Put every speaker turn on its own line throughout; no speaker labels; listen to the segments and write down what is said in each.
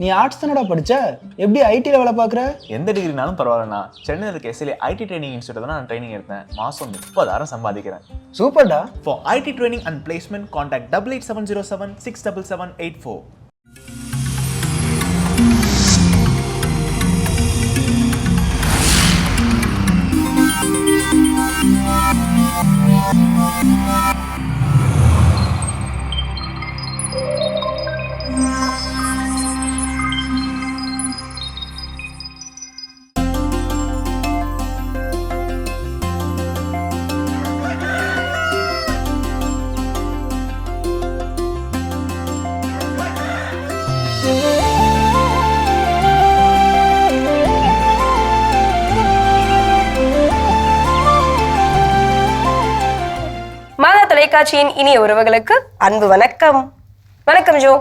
நீ ஆர்ட்ஸ் தானடா படிச்ச, எப்படி ஐடில வேலை பார்க்குற?
எந்த டிகிரினாலும் பரவாயில்லண்ணா. சென்னையில் இருக்க எஸ்எல்ஏ ஐடி ட்ரைனிங் இன்ஸ்டியூட் தான் நான் ட்ரைனிங் எடுத்தேன். மாதம் 30,000 சம்பாதிக்கிறேன்.
சூப்பர்டா.
For IT training and placement, contact 88707 67784.
மாதா தொலைக்காட்சியின் இனிய உறவுகளுக்கு அன்பு வணக்கம். வணக்கம் ஜோ.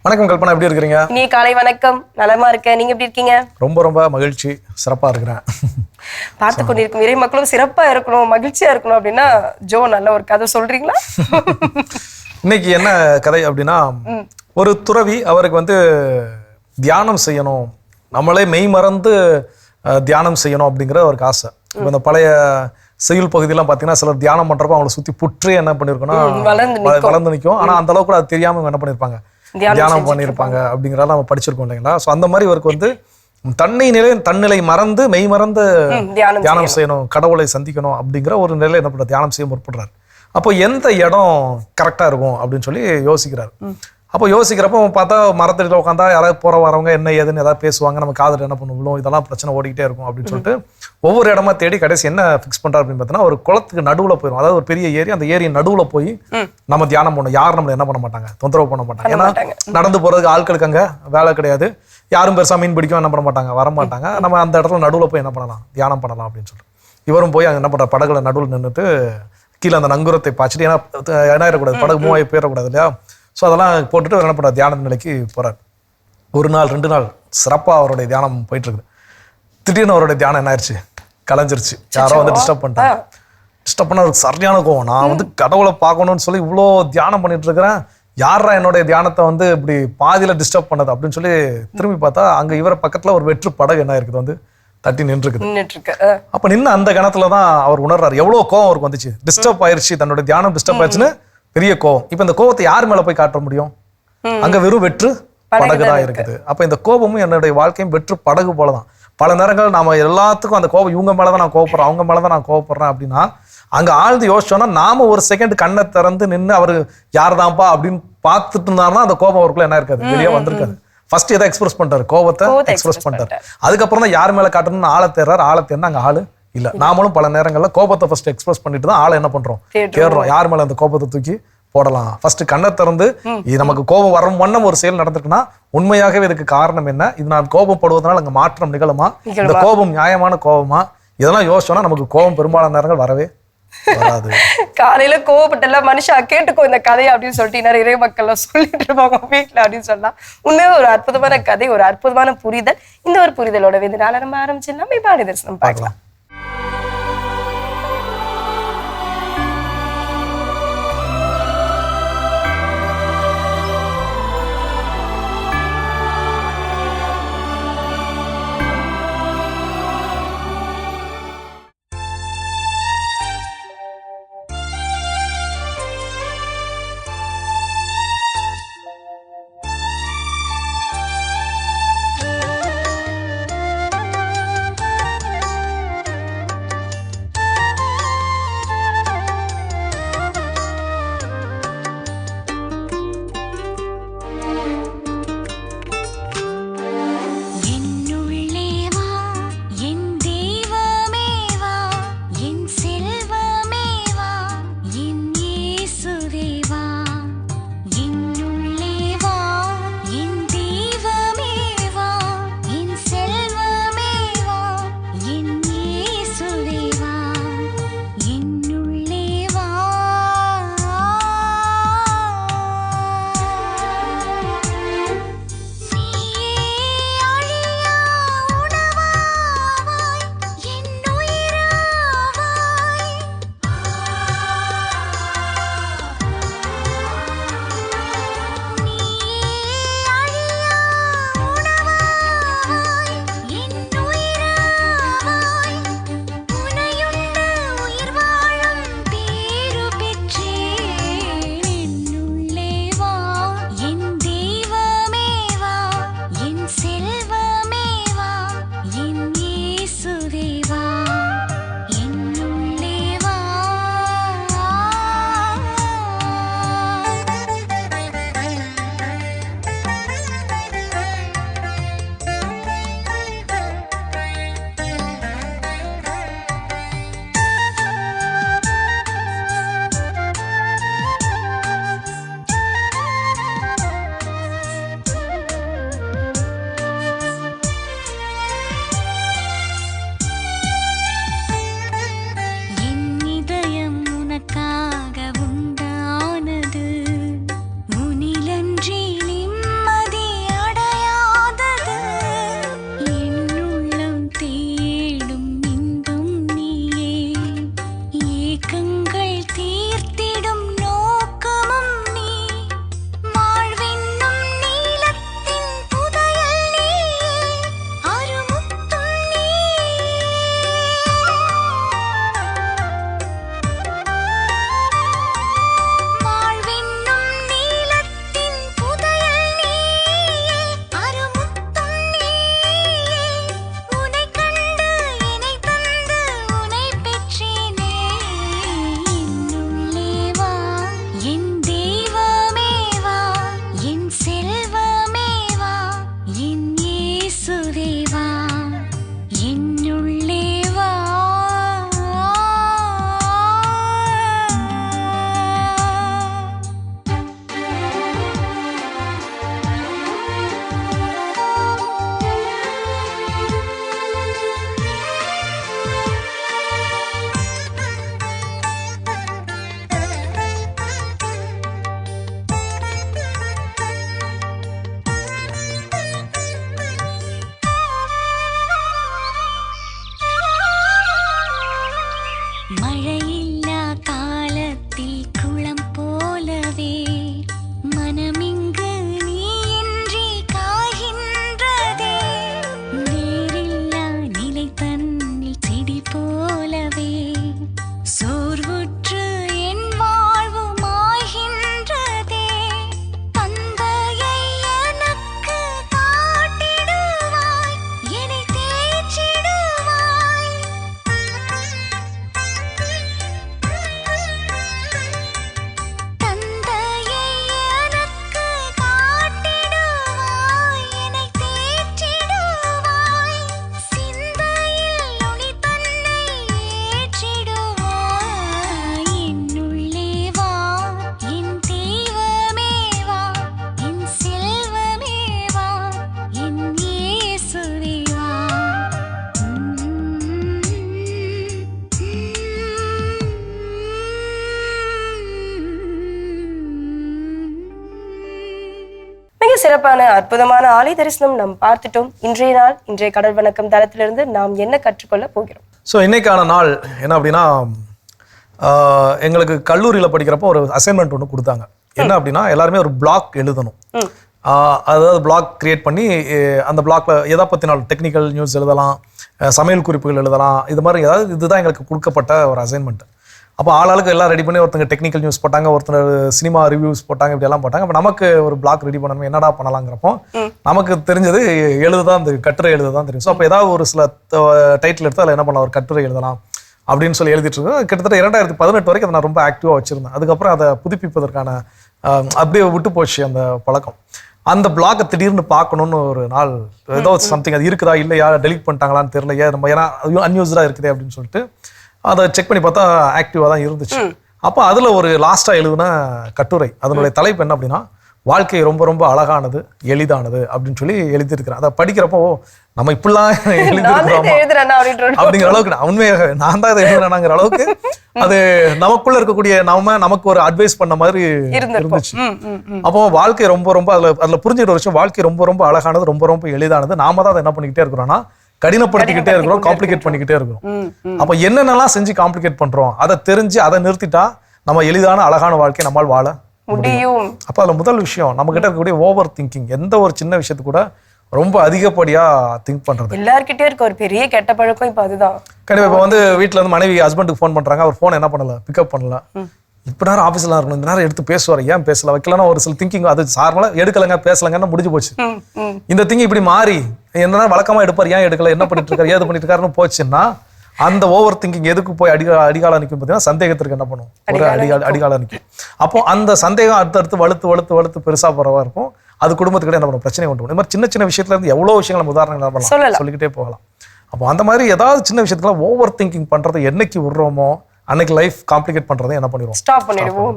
வணக்கம் கல்பனா, எப்படி இருக்கிறீங்க?
இனிய காலை வணக்கம். நலமா இருக்கேன், நீங்க எப்படி இருக்கீங்க?
ரொம்ப மகிழ்ச்சி, சிறப்பா இருக்கிறேன்.
பார்த்து கொண்டிருக்கும் இறை மக்களும் சிறப்பா இருக்கணும், மகிழ்ச்சியா இருக்கணும் அப்படின்னா ஜோ நல்ல ஒரு கதை சொல்றீங்களா?
இன்னைக்கு என்ன கதை அப்படின்னா, ஒரு துறவி அவருக்கு தியானம் செய்யணும், நம்மளே மெய் மறந்து தியானம் செய்யணும் அப்படிங்கிற அவருக்கு ஆசை. இப்போ இந்த பழைய செய்யுள் பகுதியெல்லாம் பார்த்தீங்கன்னா சிலர் தியானம் பண்றப்ப அவங்களை சுத்தி புற்றே என்ன பண்ணிருக்கோம்னா வளர்ந்து நிற்கும். ஆனா அந்த அளவுக்கு கூட அது தெரியாம என்ன பண்ணிருப்பாங்க, தியானம் பண்ணியிருப்பாங்க அப்படிங்கிறத நம்ம படிச்சிருக்கோம் இல்லைங்களா? ஸோ அந்த மாதிரி இவருக்கு தன்னிலை மறந்து மெய் மறந்து தியானம் செய்யணும், கடவுளை சந்திக்கணும் அப்படிங்கிற ஒரு நிலையில என்ன பண்ற தியானம் செய்ய முற்படுறாரு. அப்போ எந்த இடம் கரெக்டா இருக்கும் அப்படின்னு சொல்லி யோசிக்கிறாரு. அப்போ யோசிக்கிறப்போ பார்த்தா மரத்தடியில் உட்காந்தா யாராவது போற வரவங்க என்ன ஏதுன்னு ஏதாவது பேசுவாங்க, நம்ம காதல் என்ன பண்ணுவோம், இதெல்லாம் பிரச்சனை ஓடிக்கிட்டே இருக்கும் அப்படின்னு சொல்லிட்டு ஒவ்வொரு இடமா தேடி கடைசி என்ன ஃபிக்ஸ் பண்றாரு அப்படின்னு பார்த்தீங்கன்னா, ஒரு குளத்துக்கு நடுவுல போயிடும். அதாவது ஒரு பெரிய ஏரி, அந்த ஏரியின் நடுவுல போய் நம்ம தியானம் பண்ணணும். யாரும் நம்மளை என்ன பண்ண மாட்டாங்க, தொந்தரவு பண்ண மாட்டாங்க. ஏன்னா நடந்து போறதுக்கு ஆட்களுக்கு அங்க வேலை கிடையாது, யாரும் பெருசா மீன் பிடிக்கும் என்ன பண்ண மாட்டாங்க, வர மாட்டாங்க. நம்ம அந்த இடத்துல நடுவுல போய் என்ன பண்ணலாம், தியானம் பண்ணலாம் அப்படின்னு சொல்லிட்டு இவரும் போய் அங்க என்ன பண்ற, படகுல நடுவில் நின்றுட்டு கீழே அந்த நங்குரத்தை பாய்ச்சிட்டு, ஏன்னா என்ன ஆயிடக்கூடாது, படகு மூவாய் போயிடக்கூடாது இல்லையா? ஸோ அதெல்லாம் போட்டுட்டு என்ன பண்ணுற, தியான நிலைக்கு போறாரு. ஒரு நாள் 2 நாள் சிறப்பாக அவருடைய தியானம் போயிட்டு இருக்குது. திடீர்னு அவருடைய தியானம் என்ன ஆயிடுச்சு, கலைஞ்சிருச்சு. யாரோ டிஸ்டர்ப் பண்ணிட்டாங்க. டிஸ்டர்ப் பண்ண அவருக்கு சரியான கோவம். நான் கடவுளை பார்க்கணும்னு சொல்லி இவ்வளோ தியானம் பண்ணிட்டு இருக்கிறேன், யாரா என்னுடைய தியானத்தை இப்படி பாதியில டிஸ்டர்ப் பண்ணது அப்படின்னு சொல்லி திரும்பி பார்த்தா அங்க இவர பக்கத்துல ஒரு வெற்று படகு என்ன இருக்குது, தட்டி நின்றுருக்கு. அப்ப நின்று அந்த கணத்துலதான் அவர் உணர்றாரு எவ்வளவு கோவம் அவருக்கு வந்துச்சு. டிஸ்டர்ப் ஆயிடுச்சு, தன்னுடைய தியானம் டிஸ்டர்ப் ஆயிடுச்சுன்னு பெரிய கோவம். இப்ப இந்த கோவத்தை யார் மேல போய் காட்ட முடியும்? அங்க வெறும் வெற்று படகுதான் இருக்குது. அப்ப இந்த கோபமும் என்னுடைய வாழ்க்கையும் வெற்று படகு போலதான். பல நேரங்கள் நாம எல்லாத்துக்கும் அந்த கோபம் இவங்க மேலதான் நான் கோவப்படுறேன், அவங்க மேலதான் நான் கோவப்படுறேன் அப்படின்னா, அங்க ஆழ்ந்து யோசிச்சோம்னா நாம ஒரு செகண்ட் கண்ணை திறந்து நின்று அவரு யார்தான்ப்பா அப்படின்னு பார்த்துட்டு இருந்தாருன்னா அந்த கோபம் அவருக்குள்ள என்ன இருக்காது, வெளியே வந்திருக்காது. ஃபர்ஸ்ட் எதை எக்ஸ்பிரஸ் பண்ணிட்டாரு, கோபத்தை எக்ஸ்பிரஸ் பண்ணிட்டாரு. அதுக்கப்புறம் தான் யார் மேல காட்டணும்னு ஆளை தேர்றாரு. ஆளை தேர்னா அங்க ஆளு இல்ல. நாமளும் பல நேரங்கள்ல கோபத்தை ஃபர்ஸ்ட் எக்ஸ்பிரஸ் பண்ணிட்டு தான் ஆளை என்ன பண்றோம், தேடுறோம். யார் மேல அந்த கோபத்தை தூக்கி போடலாம். ஃபர்ஸ்ட் கண்ணை திறந்து இது நமக்கு கோபம் வரும் வண்ணம் ஒரு செயல் நடந்திருக்குன்னா உண்மையாகவே இதுக்கு காரணம் என்ன, இது நான் கோபப்படுவதனால அங்க மாற்றம் நிகழுமா, இந்த கோபம் நியாயமான கோபமா, இதெல்லாம் யோசிச்சோம்னா நமக்கு கோபம் பெரும்பாலான நேரங்கள் வரவே வராது.
காலையில கோவப்பட்டெல்லாம் மனுஷா கேட்டுக்கோ இந்த கதையை அப்படின்னு சொல்லிட்டு நிறைய இறை மக்கள் சொல்லிட்டு இருப்பாங்க வீட்டுல அப்படின்னு சொல்லலாம். உண்மையாக ஒரு அற்புதமான கதை, ஒரு அற்புதமான புரிதல். இந்த ஒரு புரிதலோட நாள நம்ம ஆரம்பிச்சு நம்ம பாடி தரிசனம் பார்க்கலாம். சிறப்பான அற்புதமான ஆலய தரிசனம் நாம் பார்த்துட்டோம். இன்றைய நாள், இன்றைய கடல் வணக்கம் தளத்திலிருந்து நாம் என்ன கற்றுக்கொள்ள போகிறோம்?
ஸோ இன்னைக்கான நாள் என்ன அப்படின்னா, எங்களுக்கு கல்லூரியில் படிக்கிறப்போ ஒரு அசைன்மெண்ட் ஒன்று கொடுத்தாங்க. என்ன அப்படின்னா, எல்லாருமே ஒரு பிளாக் எழுதணும். அதாவது பிளாக் கிரியேட் பண்ணி அந்த பிளாக்ல எதை பற்றினாலும் டெக்னிக்கல் நியூஸ் எழுதலாம், சமையல் குறிப்புகள் எழுதலாம், இது மாதிரி ஏதாவது. இதுதான் எங்களுக்கு கொடுக்கப்பட்ட ஒரு அசைன்மெண்ட். அப்போ ஆளாளுக்கு எல்லாம் ரெடி பண்ணி ஒருத்தங்க டெக்னிக்கல் நியூஸ் போட்டாங்க, ஒருத்தர் சினிமா ரிவ்யூஸ் போட்டாங்க, இப்படி எல்லாம் போட்டாங்க. அப்போ நமக்கு ஒரு பிளாக் ரெடி பண்ணணும், என்னடா பண்ணலாங்கிறப்போ நமக்கு தெரிஞ்சது எழுதுதான், அந்த கட்டுரை எழுதுதான் தெரியும். ஸோ அப்போ ஏதாவது ஒரு சில டைட்டில் எடுத்து அதில் என்ன பண்ணலாம், ஒரு கட்டுரை எழுதலாம் அப்படின்னு சொல்லி எழுதிட்டு இருக்கேன். கிட்டத்தட்ட 2018 வரைக்கும் அதை நான் ரொம்ப ஆக்டிவாக வச்சிருந்தேன். அதுக்கப்புறம் அதை புதுப்பிப்பதற்கான அப்படியே விட்டு போச்சு அந்த பழக்கம். அந்த பிளாக்கை திடீர்னு பார்க்கணும்னு ஒரு நாள், ஏதோ சம்திங் அது இருக்குதா இல்லையா, டெலிட் பண்ணிட்டாங்களான்னு தெரியலையே, நம்ம ஏன்னா அன்யூஸ்டாக இருக்குது அப்படின்னு சொல்லிட்டு அதை செக் பண்ணி பார்த்தா ஆக்டிவாக தான் இருந்துச்சு. அப்போ அதில் ஒரு லாஸ்ட்டாக எழுதுன கட்டுரை, அதனுடைய தலைப்பு என்ன அப்படின்னா, வாழ்க்கை ரொம்ப ரொம்ப அழகானது, எளிதானது அப்படின்னு சொல்லி எழுதியிருக்கிறேன். அதை படிக்கிறப்போ நம்ம இப்படிலாம் எழுதிருக்கிறோமா அப்படிங்கிற அளவுக்கு, உண்மையாக நான் தான் இதை எழுதுறேனாங்கிற அளவுக்கு அது நமக்குள்ள இருக்கக்கூடிய நமக்கு ஒரு அட்வைஸ் பண்ண மாதிரி இருந்துச்சு. அப்போ வாழ்க்கை ரொம்ப ரொம்ப அதுல புரிஞ்சுக்கிட்ட ஒரு விஷயம், வாழ்க்கை ரொம்ப ரொம்ப அழகானது, ரொம்ப ரொம்ப எளிதானது. நாம தான் அதை என்ன பண்ணிக்கிட்டே இருக்கிறோம்னா, கடினப்படுத்திக்கிட்டே இருக்கிறோம், காம்ப்ளிகேட் பண்ணிக்கிட்டே இருக்கிறோம். அப்ப என்னென்னலாம் செஞ்சு காம்ப்ளிகேட் பண்றோம் அதை தெரிஞ்சு அதை நிறுத்திட்டா நம்ம எளிதான அழகான வாழ்க்கை நம்மால் வாழ முடியும். அப்ப அதுல முதல் விஷயம், நம்ம கிட்ட இருக்கக்கூடிய ஓவர் திங்கிங். எந்த ஒரு சின்ன விஷயத்து கூட ரொம்ப அதிகப்படியா திங்க் பண்றது
எல்லார்கிட்டயும் இருக்க ஒரு பெரிய கெட்ட பழக்கம். இப்ப அதுதான்
கண்டிப்பா. இப்ப வந்து வீட்டுல இருந்து மனைவி ஹஸ்பண்டுக்கு ஃபோன் பண்றாங்க, அவர் போன் என்ன பண்ணல, பிக்கப் பண்ணல. இப்ப நேரம் ஆஃபீஸ்ல இருக்கணும், இந்த நேரம் எடுத்து பேசுவார், ஏன் பேசல வைக்கலன்னா ஒரு சில திங்கிங், அது சார்மலா எடுக்கலங்க பேசலங்கன்னா முடிஞ்சு போச்சு. இந்த திங்கிங் இப்படி மாறி என்ன வழக்கமா எடுப்பார், ஏன் எடுக்கல, என்ன பண்ணிட்டு இருக்காரு, ஏது பண்ணிட்டு இருக்காருன்னு போச்சுன்னா, அந்த ஓவர் திங்கிங் எதுக்கு போய் அடிகால நிற்கும் பார்த்தீங்கன்னா, சந்தேகத்திற்கு என்ன பண்ணும், ஒரு அடிகால நிற்கும். அப்போ அந்த சந்தேகம் அடுத்தடுத்து வலுத்து பெருசா போறவா இருக்கும். அது குடும்பத்துக்கிட்ட என்ன பண்ணும், பிரச்சனை கொண்டு போகும். இந்த மாதிரி சின்ன சின்ன விஷயத்துல இருந்து எவ்வளவு விஷயங்கள் நம்ம உதாரணங்கள் பண்ணலாம், சொல்லிக்கிட்டே போகலாம். அப்போ அந்த மாதிரி ஏதாவது சின்ன விஷயத்துல ஓவர் திங்கிங் பண்றதை என்னைக்கு விடுறோமோ அன்னைக்கு லைஃப் காம்ப்ளிகேட் பண்றதை என்ன பண்ணிடுவோம்,
ஸ்டாப் பண்ணிடுவோம்.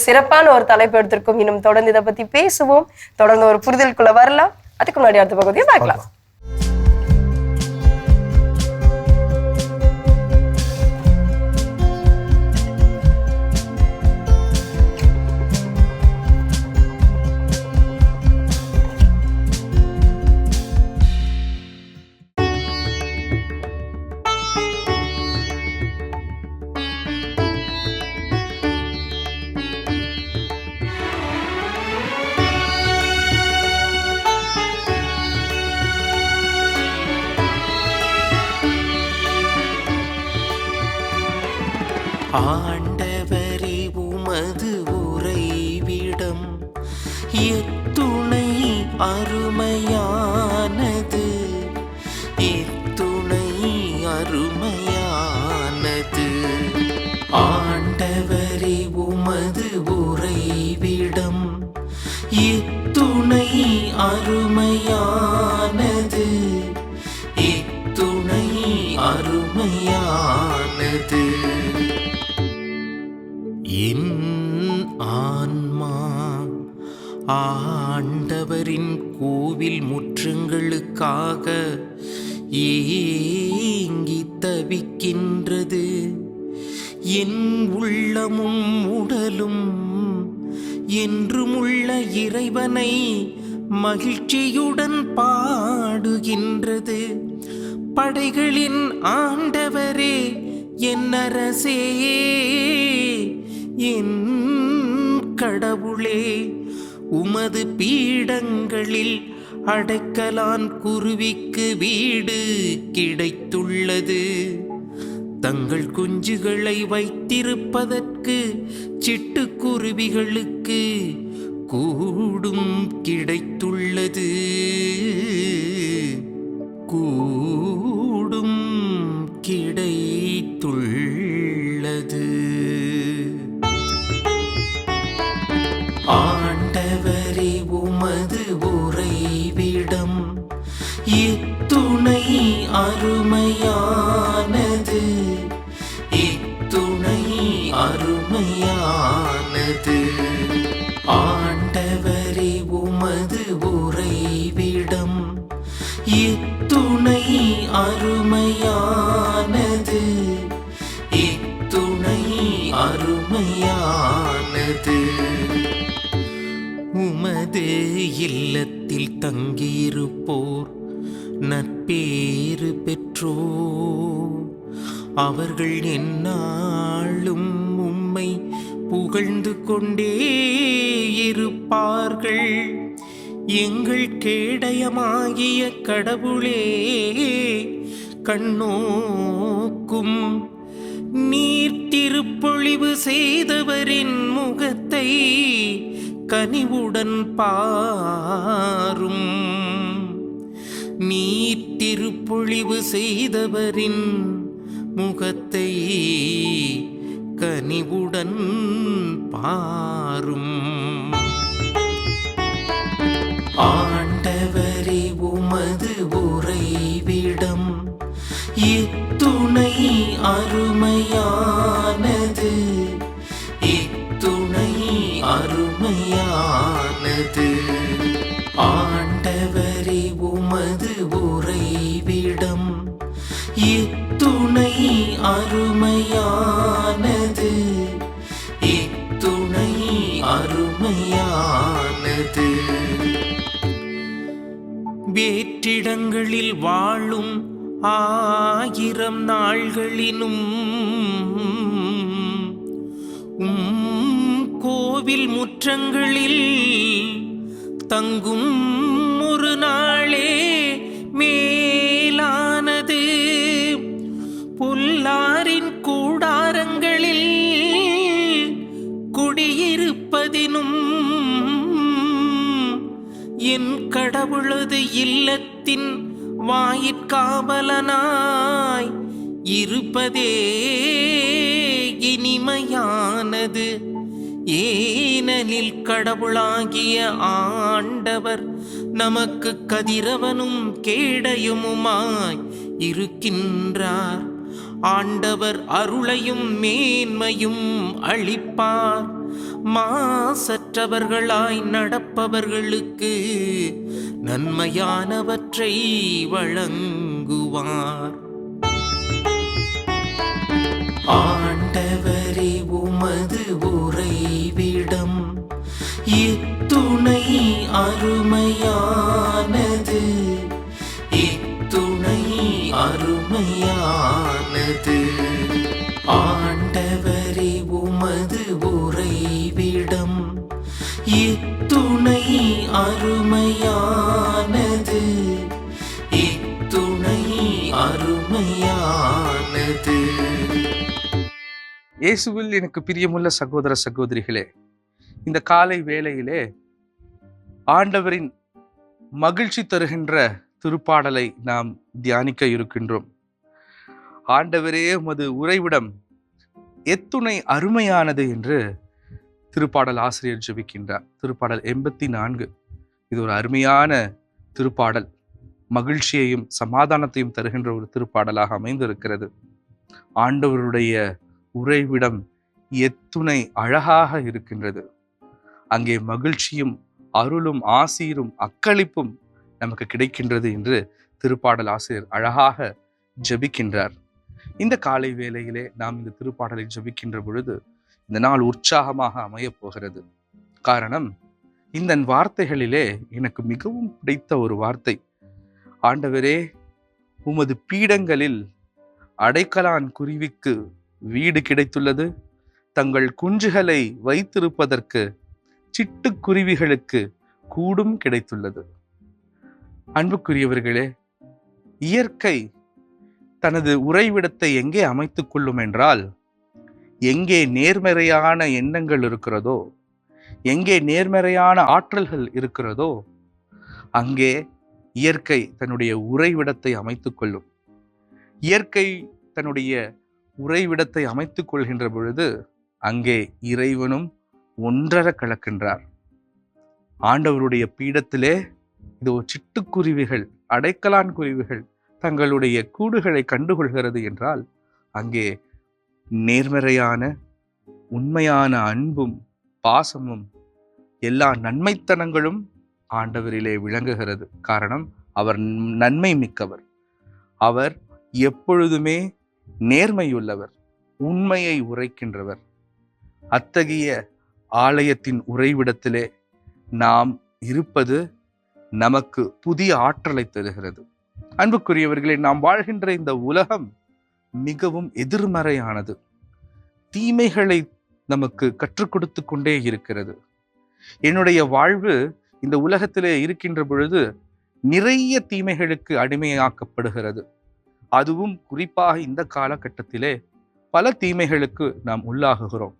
சிறப்பான ஒரு தலைப்பு எடுத்திருக்கோம். இன்னும் தொடர்ந்து இதை பத்தி பேசுவோம், தொடர்ந்து ஒரு புரிதலுக்குள்ள வரலாம். அதுக்கு முன்னாடி அடுத்த பகுதியை பார்க்கலாம்.
ஆண்டவரே உமது உறைவிடம் எத்துணை அருமையானது, எத்துணை அருமையானது. ஆண்டவரே உமது உறைவிடம் எத்துணை அருமையானது, எத்துணை அருமையானது. என் ஆன்மா ஆண்டவரின் கோவில் முற்றங்களுக்காக ஏங்கி தவிக்கின்றது. என் உள்ளமும் உடலும் என்றுமுள்ள இறைவனை மகிழ்ச்சியுடன் பாடுகின்றது. படைகளின் ஆண்டவரே என் அரசே, என் கடவுளே, உமது பீடங்களில் அடைக்கலான் குருவிக்கு வீடு கிடைத்துள்ளது. தங்கள் குஞ்சுகளை வைத்திருப்பதற்கு சிட்டுக்குருவிகளுக்கு கூடும் கிடைத்துள்ளது, கூடும் கிடைத்துள்ளது. ஆண்டவரே உமது உறைவிடம் எத்துணை அருமையானது, எத்துணை அருமையானது. ஆண்டவரே உமது உறைவிடம் எத்துணை அருமையானது, எத்துணை அருமையானது. உமது இல்லத்தில் தங்கியிருப்போர் நற்பேறு பெற்றோர். அவர்கள் எந்நாளும் உம்மை புகழ்ந்து கொண்டே இருப்பார்கள். எங்கள் கேடயமாகிய கடவுளே, கண்ணோக்கும் நீர் திருப்பொழிவு செய்தவரின் முகத்தை கனிவுடன் பாரும். நீர் திருப்பொழிவு செய்தவரின் முகத்தை கனிவுடன் பாரும். ஆண்டவரே, உமது உறைவிடம் இத்துணை அருமையானது, இத்துணை அருமையானது. ஆண்டவரே, உமது உறைவிடம் இத்துணை அருமையானது, இத்துணை அருமையானது. வேற்றிடங்களில் வாழும் 1000 நாள்களினும் கோவில் முற்றங்களில் தங்கும் ஒரு நாளே மேலானது. புல்லாரின் கூடாரங்களில் குடியிருப்பதினும் என் கடவுளது இல்லத்தின் வாயிற்காவலனாய் இருப்பதே இனிமையானது. ஏனெனில் கடவுளாகிய ஆண்டவர் நமக்கு கதிரவனும் கேடயமுமாய் இருக்கின்றார். ஆண்டவர் அருளையும் மேன்மையும் அளிப்பார். மாசற்றவர்களாய் நடப்பவர்களுக்கு நன்மையானவற்றை வழங்குவார். ஆண்டவரே, உமது உறைவிடம் இத்துணை அருமையானது, இத்துணை அருமையானது. ஆண்டவரே, உமது உறைவிடம் இத்துணை அருமையானது, இத்துணை அருமையானது.
இயேசுவில் எனக்கு பிரியமுள்ள சகோதர சகோதரிகளே, இந்த காலை வேளையிலே ஆண்டவரின் மகிழ்ச்சி தருகின்ற திருப்பாடலை நாம் தியானிக்க இருக்கின்றோம். ஆண்டவரே, உமது உறைவிடம் எத்துணை அருமையானது என்று திருப்பாடல் ஆசிரியர் ஜெபிக்கின்றார். திருப்பாடல் 84. இது ஒரு அருமையான திருப்பாடல். மகிழ்ச்சியையும் சமாதானத்தையும் தருகின்ற ஒரு திருப்பாடலாக அமைந்திருக்கிறது. ஆண்டவருடைய உறைவிடம் எத்துணை அழகாக இருக்கின்றது. அங்கே மகிழ்ச்சியும் அருளும் ஆசீரும் அக்களிப்பும் நமக்கு கிடைக்கின்றது என்று திருப்பாடல் ஆசிரியர் அழகாக ஜெபிக்கின்றார். இந்த காலை வேளையிலே நாம் இந்த திருப்பாடலை ஜெபிக்கின்ற பொழுது இந்த நாள் உற்சாகமாக அமையப் போகிறது. காரணம், இந்த வார்த்தைகளிலே எனக்கு மிகவும் பிடித்த ஒரு வார்த்தை. ஆண்டவரே, உமது பீடங்களில் அடைக்கலான் குருவிக்கு வீடு கிடைத்துள்ளது, தங்கள் குஞ்சுகளை வைத்திருப்பதற்கு சிட்டுக்குருவிகளுக்கு கூடும் கிடைத்துள்ளது. அன்புக்குரியவர்களே, இயற்கை தனது உறைவிடத்தை எங்கே அமைத்துக் கொள்ளும் என்றால், எங்கே நேர்மறையான எண்ணங்கள் இருக்கிறதோ, எங்கே நேர்மறையான ஆற்றல்கள் இருக்கிறதோ, அங்கே இயற்கை தன்னுடைய உறைவிடத்தை அமைத்துக் கொள்ளும். இயற்கை தன்னுடைய உறைவிடத்தை அமைத்துக் கொள்கின்ற பொழுது அங்கே இறைவனும் ஒன்றர கலக்கின்றார். ஆண்டவருடைய பீடத்திலே இதோ சிட்டுக்குருவிகள், அடைக்கலான் குருவிகள் தங்களுடைய கூடுகளை கண்டுகொள்கிறது என்றால், அங்கே நேர்மறையான உண்மையான அன்பும் பாசமும் எல்லா நன்மைத்தனங்களும் ஆண்டவரிலே விளங்குகிறது. காரணம், அவர் நன்மை மிக்கவர், அவர் எப்பொழுதுமே நேர்மையுள்ளவர், உண்மையை உரைக்கின்றவர். அத்தகைய ஆலயத்தின் உறைவிடத்திலே நாம் இருப்பது நமக்கு புதிய ஆற்றலை தருகிறது. அன்புக்குரியவர்களே, நாம் வாழ்கின்ற இந்த உலகம் மிகவும் எதிர்மறையானது. தீமைகளை நமக்கு கற்றுக் கொடுத்து கொண்டே இருக்கிறது. என்னுடைய வாழ்வு இந்த உலகத்திலே இருக்கின்ற பொழுது நிறைய தீமைகளுக்கு அடிமையாக்கப்படுகிறது. அதுவும் குறிப்பாக இந்த காலகட்டத்திலே பல தீமைகளுக்கு நாம் உள்ளாகுகிறோம்.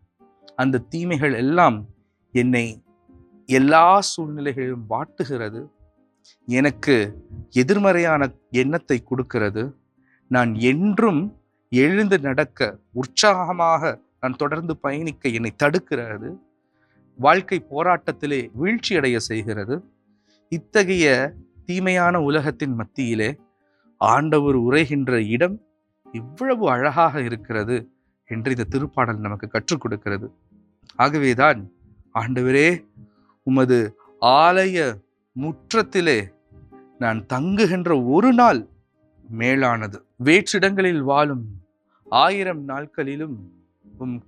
அந்த தீமைகள் எல்லாம் என்னை எல்லா சூழ்நிலைகளிலும் வாட்டுகிறது, எனக்கு எதிர்மறையான எண்ணத்தை கொடுக்கிறது. நான் என்றும் எழுந்து நடக்க, உற்சாகமாக நான் தொடர்ந்து பயணிக்க என்னை தடுக்கிறது. வாழ்க்கை போராட்டத்திலே வீழ்ச்சி அடைய செய்கிறது. இத்தகைய தீமையான உலகத்தின் மத்தியிலே ஆண்டவர் உரைகின்ற இடம் இவ்வளவு அழகாக இருக்கிறது என்று இந்த திருப்பாடல் நமக்கு கற்றுக் கொடுக்கிறது. ஆகவேதான் ஆண்டவரே, உமது ஆலய முற்றத்திலே நான் தங்குகின்ற ஒரு நாள் மேலானது. வேற்றிடங்களில் வாழும் 1000 நாட்களிலும்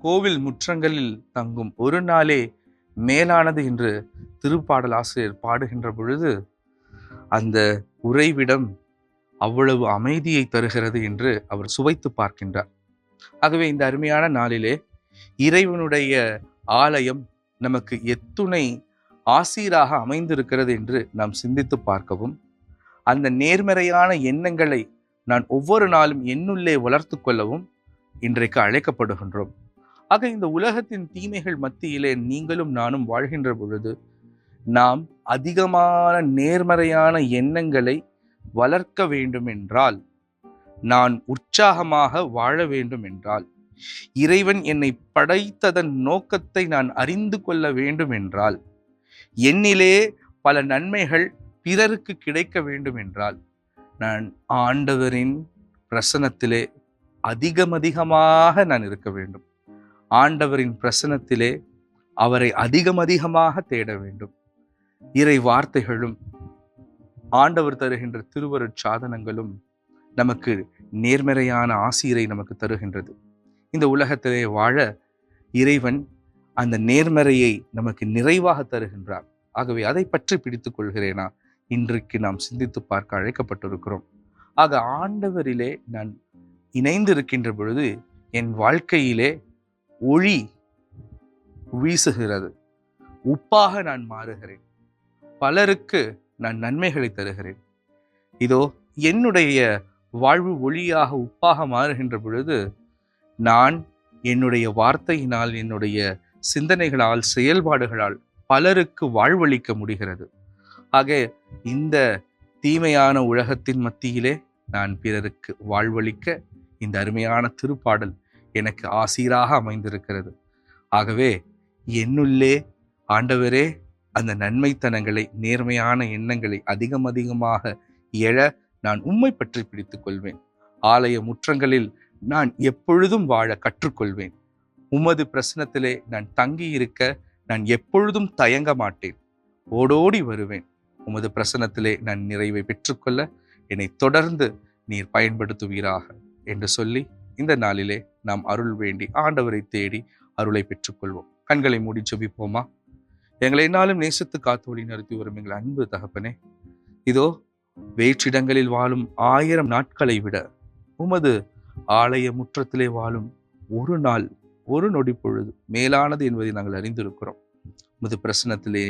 கோவில் முற்றங்களில் தங்கும் ஒரு நாளே மேலானது என்று திருப்பாடல் ஆசிரியர் பாடுகின்ற பொழுது அந்த உறைவிடம் அவ்வளவு அமைதியை தருகிறது என்று அவர் சுவைத்து பார்க்கின்றார். ஆகவே இந்த அருமையான நாளிலே இறைவனுடைய ஆலயம் நமக்கு எத்துணை ஆசீராக அமைந்திருக்கிறது என்று நாம் சிந்தித்து பார்க்கவும், அந்த நேர்மறையான எண்ணங்களை நான் ஒவ்வொரு நாளும் என்னுள்ளே வளர்த்து கொள்ளவும் இன்றைக்கு அழைக்கப்படுகின்றோம். ஆக இந்த உலகத்தின் தீமைகள் மத்தியிலே நீங்களும் நானும் வாழ்கின்ற பொழுது நாம் அதிகமான நேர்மறையான எண்ணங்களை வளர்க்க வேண்டும் என்றால், நான் உற்சாகமாக வாழ வேண்டும் என்றால், இறைவன் என்னை படைத்ததன் நோக்கத்தை நான் அறிந்து கொள்ள வேண்டும் என்றால், என்னிலே பல நன்மைகள் பிறருக்கு கிடைக்க வேண்டும் என்றால், நான் ஆண்டவரின் பிரசன்னத்திலே அதிகமாக நான் இருக்க வேண்டும். ஆண்டவரின் பிரசன்னத்திலே அவரை அதிகமாக தேட வேண்டும். இறை வார்த்தைகளும் ஆண்டவர் தருகின்ற திருவருட் சாதனங்களும் நமக்கு நேர்மறையான ஆசீரை நமக்கு தருகின்றது. இந்த உலகத்திலே வாழ இறைவன் அந்த நேர்மறையை நமக்கு நிறைவாக தருகின்றார். ஆகவே அதை பற்றி பிடித்துக் கொள்கிறேனா இன்றைக்கு நாம் சிந்தித்து பார்க்க அழைக்கப்பட்டிருக்கிறோம். ஆக ஆண்டவரிலே நான் இணைந்திருக்கின்ற பொழுது என் வாழ்க்கையிலே ஒளி வீசுகிறது. உப்பாக நான் மாறுகிறேன். பலருக்கு நான் நன்மைகளை தருகிறேன். இதோ என்னுடைய வாழ்வு ஒளியாக உப்பாக மாறுகின்ற பொழுது நான் என்னுடைய வார்த்தையினால், என்னுடைய சிந்தனைகளால், செயல்பாடுகளால் பலருக்கு வாழ்வளிக்க முடிகிறது. ஆக இந்த தீமையான உலகத்தின் மத்தியிலே நான் பிறருக்கு வாழ்வளிக்க இந்த அருமையான திருப்பாடல் எனக்கு ஆசீராக அமைந்திருக்கிறது. ஆகவே என்னுள்ளே ஆண்டவரே அந்த நன்மைத்தனங்களை, நேர்மையான எண்ணங்களை அதிகமாக எழ நான் உம்மை பற்றி பிடித்துக் கொள்வேன். ஆலய முற்றங்களில் நான் எப்பொழுதும் வாழ கற்றுக்கொள்வேன். உமது பிரசன்னத்திலே நான் தங்கி இருக்க நான் எப்பொழுதும் தயங்க மாட்டேன். ஓடோடி வருவேன். உமது பிரசன்னத்திலே நான் நிறைவை பெற்றுக்கொள்ள என்னை தொடர்ந்து நீர் பயன்படுத்துவீராக என்று சொல்லி இந்த நாளிலே நாம் அருள் வேண்டி ஆண்டவரை தேடி அருளை பெற்றுக்கொள்வோம். கண்களை மூடி ஜெபிப்போமா? எங்களை என்னாலும் நேசித்து காத்து வழி நடத்தி வரும் எங்கள் அன்பு தகப்பனே, இதோ வேற்றிடங்களில் வாழும் 1000 நாட்களை விட உமது ஆலய முற்றத்திலே வாழும் ஒரு நாள், ஒரு நொடி பொழுது மேலானது என்பதை நாங்கள் அறிந்திருக்கிறோம். உமது பிரசன்னத்திலே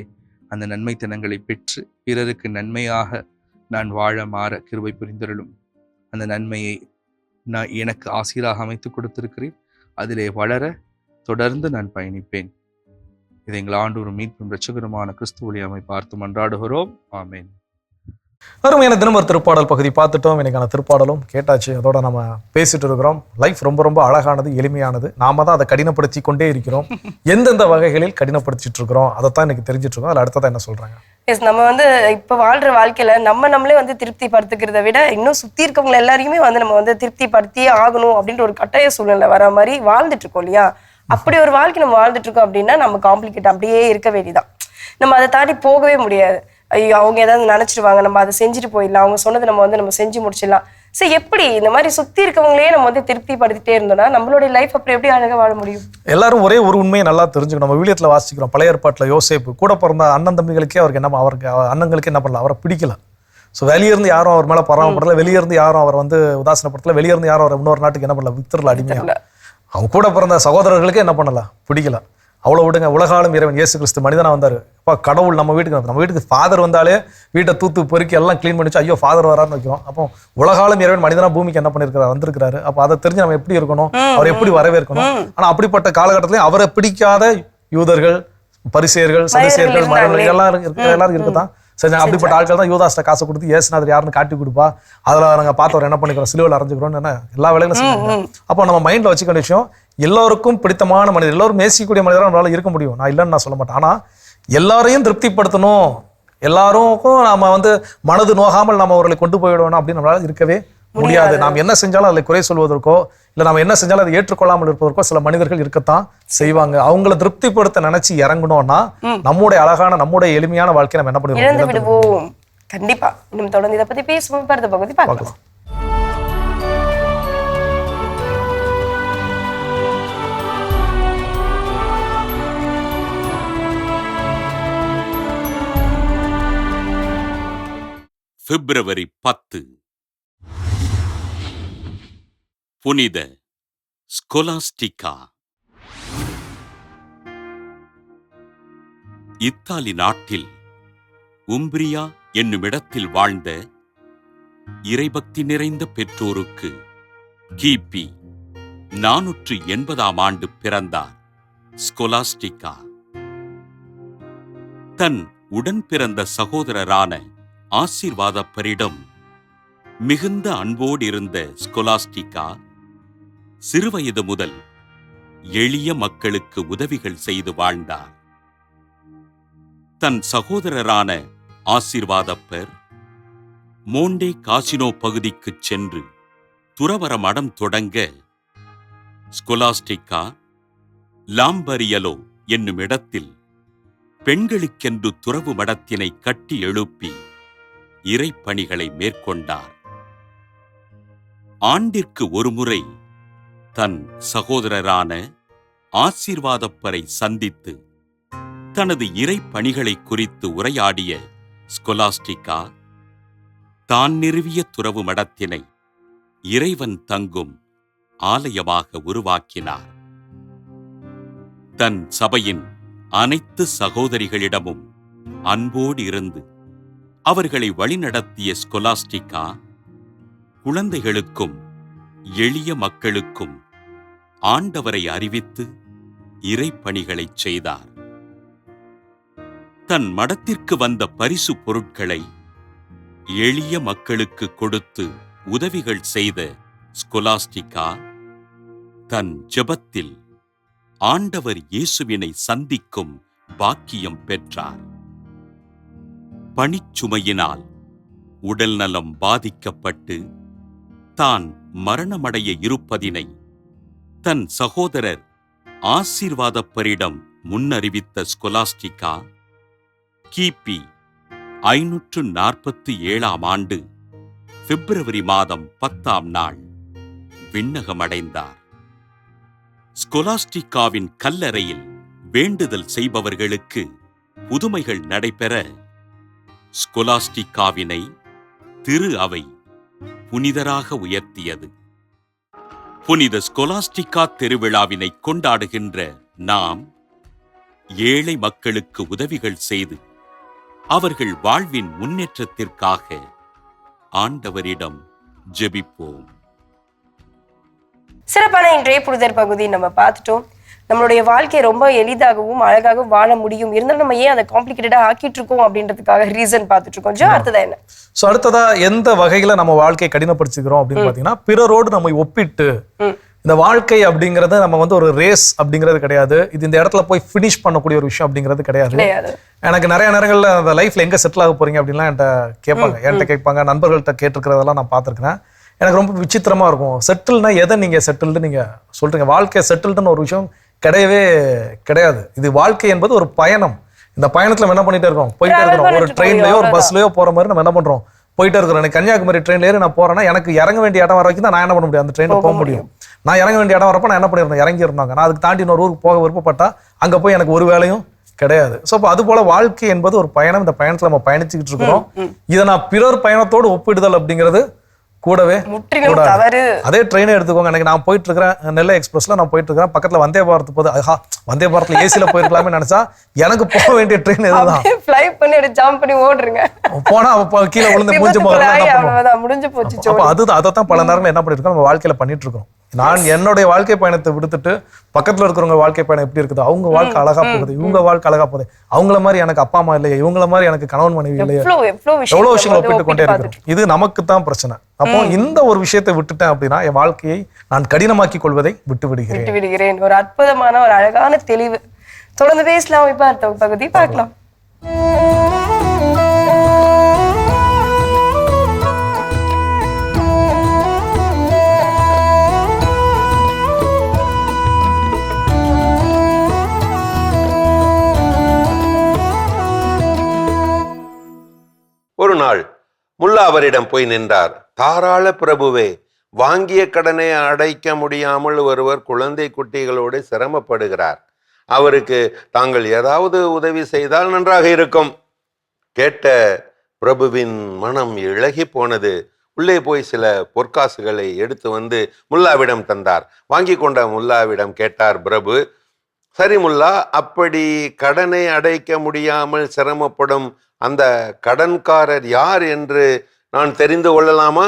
அந்த நன்மைத்தனங்களை பெற்று பிறருக்கு நன்மையாக நான் வாழ மாற கிருபை புரிந்தருளும். அந்த நன்மையை நான் எனக்கு ஆசீராக அமைத்து கொடுத்திருக்கிறேன். அதிலே வளர தொடர்ந்து நான் பயணிப்பேன். இதை எங்கள் ஆண்டவரும் மீட்பும் இரட்சகருமான கிறிஸ்து வழியாமை பார்த்து மன்றாடுகிறோம். ஆமேன்.
அருமையான தினம் ஒரு திருப்பாடல் பகுதி பார்த்துட்டோம். எனக்கான திருப்பாடலும் கேட்டாச்சு. அதோட நம்ம பேசிட்டு இருக்கிறோம். லைஃப் ரொம்ப அழகானது, எளிமையானது. நாம தான் அதை கடினப்படுத்தி கொண்டே இருக்கிறோம். எந்தெந்த வகைகளில் கடினப்படுத்திட்டு இருக்கிறோம் அதைத்தான் எனக்கு தெரிஞ்சிட்டு இருக்கோம். அதில் அடுத்ததான் என்ன சொல்றாங்க?
நம்ம இப்ப வாழ்ற வாழ்க்கையில நம்மளே திருப்தி படுத்துக்கிறத விட இன்னும் சுத்தி இருக்கவங்க எல்லாரையுமே நம்ம திருப்தி படுத்தியே ஆகணும் அப்படின்ற ஒரு கட்டாய சூழ்நிலை வர மாதிரி வாழ்ந்துட்டு இருக்கோம் இல்லையா? அப்படி ஒரு வாழ்க்கை நம்ம வாழ்ந்துட்டு இருக்கோம் அப்படின்னா நம்ம காம்ப்ளிகேட் அப்படியே இருக்க வேண்டியதான். நம்ம அதை தாண்டி போகவே முடியாது. ஐயோ அவங்க ஏதாவது நினைச்சிருவாங்க, நம்ம அதை செஞ்சுட்டு போயிடலாம், அவங்க சொன்னது நம்ம செஞ்சு முடிச்சிடலாம். சோ எப்படி இந்த மாதிரி சுத்தி இருக்கவங்களே நம்ம வந்து திருப்திப்படுத்திட்டே இருந்தோம்னா நம்மளுடைய லைஃப் அப்புறம் எப்படி அழகா வாழ முடியும்?
எல்லாரும் ஒரே ஒரு உண்மையை நல்லா தெரிஞ்சுக்கணும். நம்ம விவிலியத்துல வாசிக்கிறோம், பழைய ஏற்பாட்டுல யோசேப்பு கூட பிறந்த அண்ணன் தம்பிகளுக்கே அவருக்கு அண்ணங்களுக்கு என்ன பண்ணல, அவரை பிடிக்கல. ஸோ வெளியே இருந்து யாரும் அவர் மேல பராமப்படல, வெளியே இருந்து யாரும் அவர் வந்து உதாசனப்படுத்தல, வெளியே இருந்து யாரும் அவர் இன்னொரு நாட்டுக்கு என்ன பண்ணல, விக்டர்ல அடிமையா. அவங்க கூட பிறந்த சகோதரர்களுக்கே என்ன பண்ணல, பிடிக்கல. அவ்வளோ விடுங்க, உலகாலும் இறைவன் இயேசு கிறிஸ்து மனிதனா வந்தாரு. அப்பா கடவுள் நம்ம வீட்டுக்கு ஃபாதர் வந்தாலே வீட்டை தூத்து பொறுக்கி எல்லாம் க்ளீன் பண்ணிச்சு, ஐயோ ஃபாதர் வரான்னு வைக்கிறோம். அப்போ உலகாலும் இறைவன் மனிதனா பூமிக்கு என்ன பண்ணிருக்காரு, வந்திருக்காரு. அப்போ அதை தெரிஞ்சு நம்ம எப்படி இருக்கணும், அவர் எப்படி வரவேற்கணும். ஆனா அப்படிப்பட்ட காலகட்டத்திலையும் அவரை பிடிக்காத யூதர்கள், பரிசேயர்கள், சதுசேயர்கள், மரங்கள் எல்லாரும் இருக்குதான் செஞ்சாங்க. அப்படிப்பட்ட ஆட்கள் தான் யூதாஸ்ட காசை கொடுத்து இயேசுநாதர் யாருன்னு காட்டி கொடுப்பா, அதுல நாங்க பார்த்தவர் என்ன பண்ணிக்கிறோம், சிலுவையில் அரைஞ்சுக்கிறோம், என்ன எல்லா வேலைகளும் செஞ்சாங்க. அப்போ நம்ம மைண்ட்ல வச்சுக்க வேண்டிய விஷயம், எல்லோருக்கும் பிடித்தமான மனிதர், எல்லோரும் நேசிக்கக்கூடிய மனிதராக நம்மளால இருக்க முடியும். நான் இல்லைன்னு நான் சொல்ல மாட்டேன். ஆனா எல்லாரையும் திருப்திப்படுத்தணும், எல்லாருக்கும் நாம வந்து மனது நோகாமல் நம்ம அவர்களை கொண்டு போயிடணும் அப்படின்னு நம்மளால இருக்கவே முடியாது. நாம் என்ன செஞ்சாலும் அதில் குறை சொல்வதற்கோ இல்லை நம்ம என்ன செஞ்சாலும் அதை ஏற்றுக்கொள்ளாமல் இருப்பதற்கோ சில மனிதர்கள் இருக்கத்தான் செய்வாங்க. அவங்கள திருப்திப்படுத்த நினைச்சு இறங்கணும்னா நம்முடைய அழகான, நம்முடைய எளிமையான வாழ்க்கையை நம்ம என்ன
இழந்து விடுவோம். கண்டிப்பா இன்னும் தொடர்ந்து இதை பத்தி பேசுவோம். அடுத்த பகுதி பார்க்கலாம்.
பிப்ரவரி 10 புனித ஸ்கொலாஸ்டிகா. இத்தாலி நாட்டில் உம்பிரியா என்னுமிடத்தில் வாழ்ந்த இறைபக்தி நிறைந்த பெற்றோருக்கு கிபி 480ஆம் ஆண்டு பிறந்தார் ஸ்கொலாஸ்டிகா. தன் உடன் பிறந்த சகோதரரான ஆசீர்வாதப்பரிடம் மிகுந்த அன்போடு இருந்த ஸ்கொலாஸ்டிகா சிறுவயது முதல் எளிய மக்களுக்கு உதவிகள் செய்து வாழ்ந்தார். தன் சகோதரரான ஆசீர்வாதப்பர் மோண்டே காசினோ பகுதிக்குச் சென்று துறவற மடம் தொடங்க ஸ்கொலாஸ்டிகா லாம்பரியலோ என்னும் இடத்தில் பெண்களுக்கென்று துறவு மடத்தினை கட்டி எழுப்பி இறைப்பணிகளை மேற்கொண்டார். ஆண்டிற்கு ஒருமுறை தன் சகோதரரான ஆசீர்வாதப்பரை சந்தித்து தனது இறைப்பணிகளை குறித்து உரையாடிய ஸ்கொலாஸ்டிகா தான் நிறுவிய துறவு மடத்தினை இறைவன் தங்கும் ஆலயமாக உருவாக்கினார். தன் சபையின் அனைத்து சகோதரிகளிடமும் அன்போடு இருந்து அவர்களை வழிநடத்திய ஸ்கொலாஸ்டிகா குழந்தைகளுக்கும் எளிய மக்களுக்கும் ஆண்டவரை அறிவித்து இறைப்பணிகளைச் செய்தார். தன் மடத்திற்கு வந்த பரிசு பொருட்களை எளிய மக்களுக்கு கொடுத்து உதவிகள் செய்த ஸ்கொலாஸ்டிகா தன் ஜெபத்தில் ஆண்டவர் இயேசுவினை சந்திக்கும் பாக்கியம் பெற்றார். பணிச்சுமையினால் உடல் நலம் பாதிக்கப்பட்டு தான் மரணமடைய இருப்பதினை தன் சகோதரர் ஆசீர்வாதப்பரிடம் முன்னறிவித்த ஸ்கொலாஸ்டிகா கிபி 547ஆம் ஆண்டு பிப்ரவரி மாதம் 10ஆம் நாள் விண்ணகமடைந்தார். ஸ்கொலாஸ்டிகாவின் கல்லறையில் வேண்டுதல் செய்பவர்களுக்கு புதுமைகள் நடைபெற ஸ்கொலாஸ்டிகாவினை திரு அவை புனிதராக உயர்த்தியது. புனித ஸ்கொலாஸ்டிகா திருவிழாவினை கொண்டாடுகின்ற நாம் ஏழை மக்களுக்கு உதவிகள் செய்து அவர்கள் வாழ்வின் முன்னேற்றத்திற்காக ஆண்டவரிடம் ஜெபிப்போம்.
சிறப்பான இன்றைய புரிதல் பகுதி நம்ம பார்த்துட்டோம். நம்மளுடைய வாழ்க்கையை ரொம்ப எளிதாகவும் அழகாகவும் வாழ முடியும், இருந்தாலும் நம்ம ஏன் அதை காம்ப்ளிகேட்டடா ஆக்கிட்டு இருக்கோம் அப்படின்றதுக்காக ரீசன் பார்த்துட்டு இருக்கோம். அடுத்ததா என்ன?
ஸோ அடுத்ததா எந்த வகையில நம்ம வாழ்க்கையை கடினப்படுத்திக்கிறோம் அப்படின்னு பாத்தீங்கன்னா, பிறரோடு நம்ம ஒப்பிட்டு இந்த வாழ்க்கை அப்படிங்கறது நம்ம வந்து ஒரு ரேஸ் அப்படிங்கிறது கிடையாது. இது இந்த இடத்துல போய் ஃபினிஷ் பண்ணக்கூடிய ஒரு விஷயம் அப்படிங்கிறது கிடையாது. எனக்கு நிறைய நேரங்கள்ல அந்த லைஃப்ல எங்க செட்டில் ஆக போறீங்க அப்படின்லாம் என்கிட்ட கேட்பாங்க, நண்பர்கள்ட்ட கேட்டிருக்கிறதெல்லாம் நான் பார்த்திருக்கிறேன். எனக்கு ரொம்ப விசித்திரமா இருக்கும். செட்டில்னா எதை நீங்க செட்டில்டு நீங்க சொல்றீங்க? வாழ்க்கை செட்டில்டுன்னு ஒரு விஷயம் கிடையவே கிடையாது. இது வாழ்க்கை என்பது ஒரு பயணம். இந்த பயணத்துல நம்ம என்ன பண்ணிட்டே இருக்கோம், போயிட்டே இருக்கிறோம். ஒரு ட்ரெயின்லயோ ஒரு பஸ்லயோ போற மாதிரி நம்ம என்ன பண்றோம், போயிட்டே இருக்கிறேன். கன்னியாகுமரி ட்ரெயின்ல ஏறி நான் போறேன்னா எனக்கு இறங்க வேண்டிய இடம் வர வரைக்கும் தான் நான் என்ன பண்ண முடியும், அந்த ட்ரெயினில் போக முடியும். நான் இறங்க வேண்டிய இடம் வரப்போ நான் என்ன பண்ணிருந்தேன், இறங்கிருந்தாங்க. நான் அதுக்கு தாண்டி இன்னொரு ஊருக்கு போக விருப்பப்பட்டா அங்கே போய் எனக்கு ஒரு வேலையும் கிடையாது. ஸோ அப்போ அது போல வாழ்க்கை என்பது ஒரு பயணம். இந்த பயணத்தில் நம்ம பயணிச்சுக்கிட்டு இருக்கிறோம். இதை நான் பிறர் பயணத்தோடு ஒப்பிடுதல் அப்படிங்கிறது கூடவே
தவறு.
அதே ட்ரெயினை எடுத்துக்கோங்க. எனக்கு நான் போயிட்டு இருக்கிறேன் நெல்லை எக்ஸ்பிரஸ்ல நான் போயிட்டு இருக்கிறேன். பக்கத்துல வந்தே பாரத் போது வந்தே பாரத்ல ஏசில போயிருக்கலாமே நினைச்சா எனக்கு போக வேண்டிய ட்ரெயின் இதுதான்.
ஃப்ளை பண்ணி ஜம்ப் பண்ணி ஓடுறீங்க.
போனா கீழே விழுந்து மூஞ்சி
முடிஞ்சு போச்சு.
அப்ப அதுதான் அதைத்தான் பல நேரங்கள் என்ன பண்ணிட்டு இருக்கோம், நம்ம வாழ்க்கையில பண்ணிட்டு இருக்கோம். நான் என்னுடைய வாழ்க்கை பயணத்தை விடுத்துட்டு பக்கத்துல இருக்கிறவங்க வாழ்க்கை பயணம் எப்படி இருக்குது, அவங்க வாழ்க்கை அழகா போகுது, இவங்க வாழ்க்கை அழகா போகுது, அவங்கள மாதிரி எனக்கு அப்பா அம்மா இல்லையா, இவங்கள மாதிரி எனக்கு கணவன் மனைவி இல்லையா, எவ்வளவு விஷயங்கள் ஒப்பிட்டு கொண்டே இருக்கிறோம். இது நமக்கு தான் பிரச்சனை. அப்போ இந்த ஒரு விஷயத்தை விட்டுட்டேன் அப்படின்னா என் வாழ்க்கையை நான் கடினமாக்கி கொள்வதை விட்டு விடுகிறேன்.
ஒரு அற்புதமான ஒரு அழகான தெளிவு. தொடர்ந்து பேசலாம். இப்ப அடுத்த பகுதி பார்க்கலாம்.
ஒரு நாள் முல்லா அவரிடம் போய் நின்றார். தாராள பிரபுவே, வாங்கிய கடனை அடைக்க முடியாமல் ஒருவர் குழந்தை குட்டிகளோடு சிரமப்படுகிறார். அவருக்கு தாங்கள் ஏதாவது உதவி செய்தால் நன்றாக இருக்கும். கேட்ட பிரபுவின் மனம் இழகி போனது. உள்ளே போய் சில பொற்காசுகளை எடுத்து வந்து முல்லாவிடம் தந்தார். வாங்கி கொண்ட முல்லாவிடம் கேட்டார் பிரபு, சரி முல்லா, அப்படி கடனை அடைக்க முடியாமல் சிரமப்படும் அந்த கடன்காரர் யார் என்று நான் தெரிந்து கொள்ளலாமா?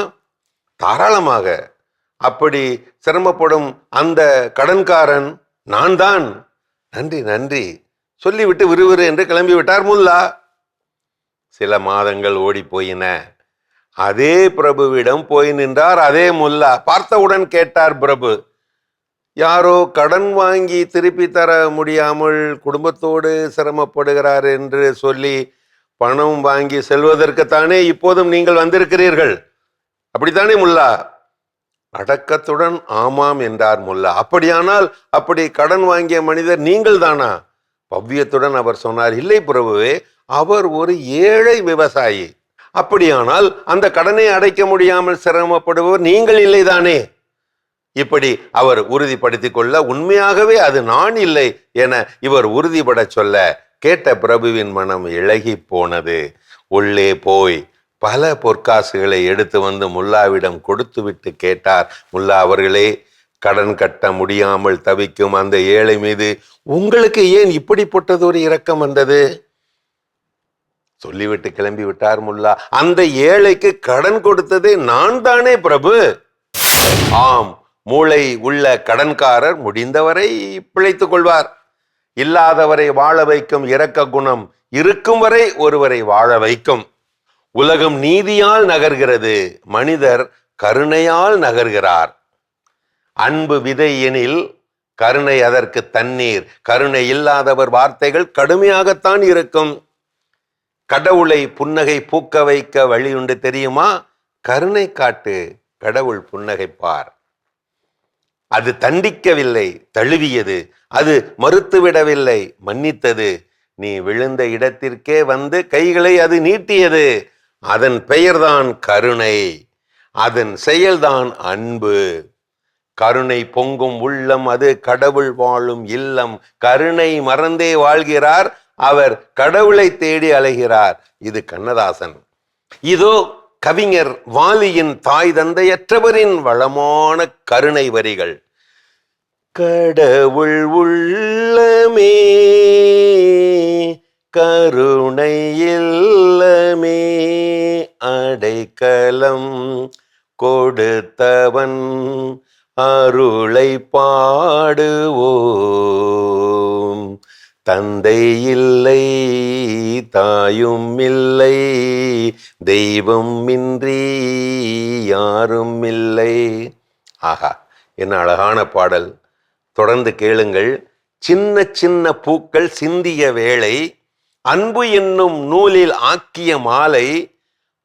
தாராளமாக. அப்படி சிரமப்படும் அந்த கடன்காரன் நான் தான். நன்றி நன்றி சொல்லிவிட்டு விறுவிறு என்று கிளம்பிவிட்டார் முல்லா. சில மாதங்கள் ஓடி போயின. அதே பிரபுவிடம் போய் நின்றார் அதே முல்லா. பார்த்தவுடன் கேட்டார் பிரபு, யாரோ கடன் வாங்கி திருப்பி தர முடியாமல் குடும்பத்தோடு சிரமப்படுகிறார் என்று சொல்லி பணம் வாங்கி செல்வதற்குத்தானே இப்போதும் நீங்கள் வந்திருக்கிறீர்கள், அப்படித்தானே முல்லா? அடக்கத்துடன் ஆமாம் என்றார் முல்லா. அப்படியானால் அப்படி கடன் வாங்கிய மனிதர் நீங்கள் தானா? பவ்யத்துடன் அவர் சொன்னார், இல்லை பிரபுவே, அவர் ஒரு ஏழை விவசாயி. அப்படியானால் அந்த கடனை அடைக்க முடியாமல் சிரமப்படுபவர் நீங்கள் இல்லைதானே? இப்படி அவர் உறுதிப்படுத்திக் கொள்ள, உண்மையாகவே அது நான் இல்லை என இவர் உறுதிபட சொல்ல கேட்ட பிரபுவின் மனம் இழகி போனது. உள்ளே போய் பல பொற்காசுகளை எடுத்து வந்து முல்லாவிடம் கொடுத்து விட்டு கேட்டார், முல்லா அவர்களே, கடன் கட்ட முடியாமல் தவிக்கும் அந்த ஏழை மீது உங்களுக்கு ஏன் இப்படிப்பட்டதொரு இரக்கம் வந்தது? சொல்லிவிட்டு கிளம்பி விட்டார் முல்லா. அந்த ஏழைக்கு கடன் கொடுத்ததே நான் தானே பிரபு. ஆம், மூளை உள்ள கடன்காரர் முடிந்தவரை பிழைத்துக் கொள்வார். இல்லாதவரை வாழ வைக்கும் இரக்க குணம் இருக்கும் வரை ஒருவரை வாழ வைக்கும். உலகம் நீதியால் நகர்கிறது, மனிதர் கருணையால் நகர்கிறார். அன்பு விதை எனில் கருணை அதற்கு தண்ணீர். கருணை இல்லாதவர் வார்த்தைகள் கடுமையாகத்தான் இருக்கும். கடவுளை புன்னகை பூக்க வைக்க வழியுண்டு தெரியுமா? கருணை காட்டு, கடவுள் புன்னகைப்பார். அது தண்டிக்கவில்லை, தழுவியது. அது மறுத்துவிடவில்லை, மன்னித்தது. நீ விழுந்த இடத்திற்கே வந்து கைகளை அது நீட்டியது. அதன் பெயர்தான் கருணை, அதன் செயல்தான் அன்பு. கருணை பொங்கும் உள்ளம் அது கடவுள் வாழும் இல்லம். கருணை மறந்தே வாழ்கிறார் அவர், கடவுளை தேடி அலைகிறார். இது கண்ணதாசன். இதோ கவிஞர் வாலியின் தாய் தந்தையற்றவரின் வளமான கருணை வரிகள். கடவுள் உள்ளமே கருணை இல்லமே அடைக்கலம் கொடுத்தவன் அருளை பாடுவோம். தந்தை இல்லை தாயும் இல்லை, தெய்வம் இன்றி யாரும் இல்லை. ஆஹா, என்ன அழகான பாடல். தொடர்ந்து கேளுங்கள். சின்ன சின்ன பூக்கள் சிந்திய வேளை, அன்பு என்னும் நூலில் ஆக்கிய மாலை,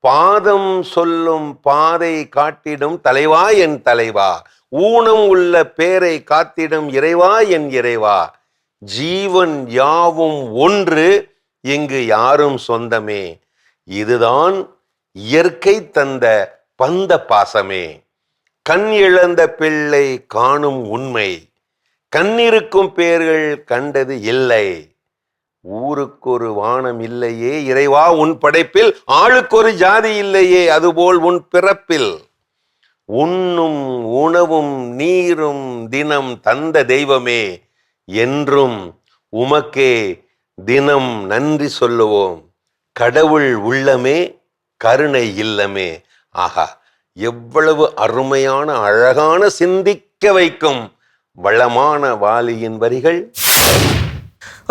பாதம் சொல்லும் பாதை காட்டிடும் தலைவா என் தலைவா, ஊனம் உள்ள பேரை காத்திடும் இறைவா என் இறைவா, ஜீவன் யாவும் ஒன்று இங்கு யாரும் சொந்தமே. இதுதான் இயற்கை தந்த பந்த பாசமே, கண் இழந்த பிள்ளை காணும் உண்மை, கண்ணிருக்கும் பேர்கள் கண்டது இல்லை, ஊருக்கொரு வானம் இல்லையே இறைவா உன் படைப்பில், ஆளுக்கொரு ஜாதி இல்லையே அதுபோல் உன் பிறப்பில், உண்ணும் உணவும் நீரும் தினம் தந்த தெய்வமே, என்றும் உமக்கே தினம் நன்றி சொல்லுவோம், கடவுள் உள்ளமே கருணை இல்லமே. ஆஹா, எவ்வளவு அருமையான அழகான சிந்திக்க வைக்கும் வளமான வாலியின் வரிகள்.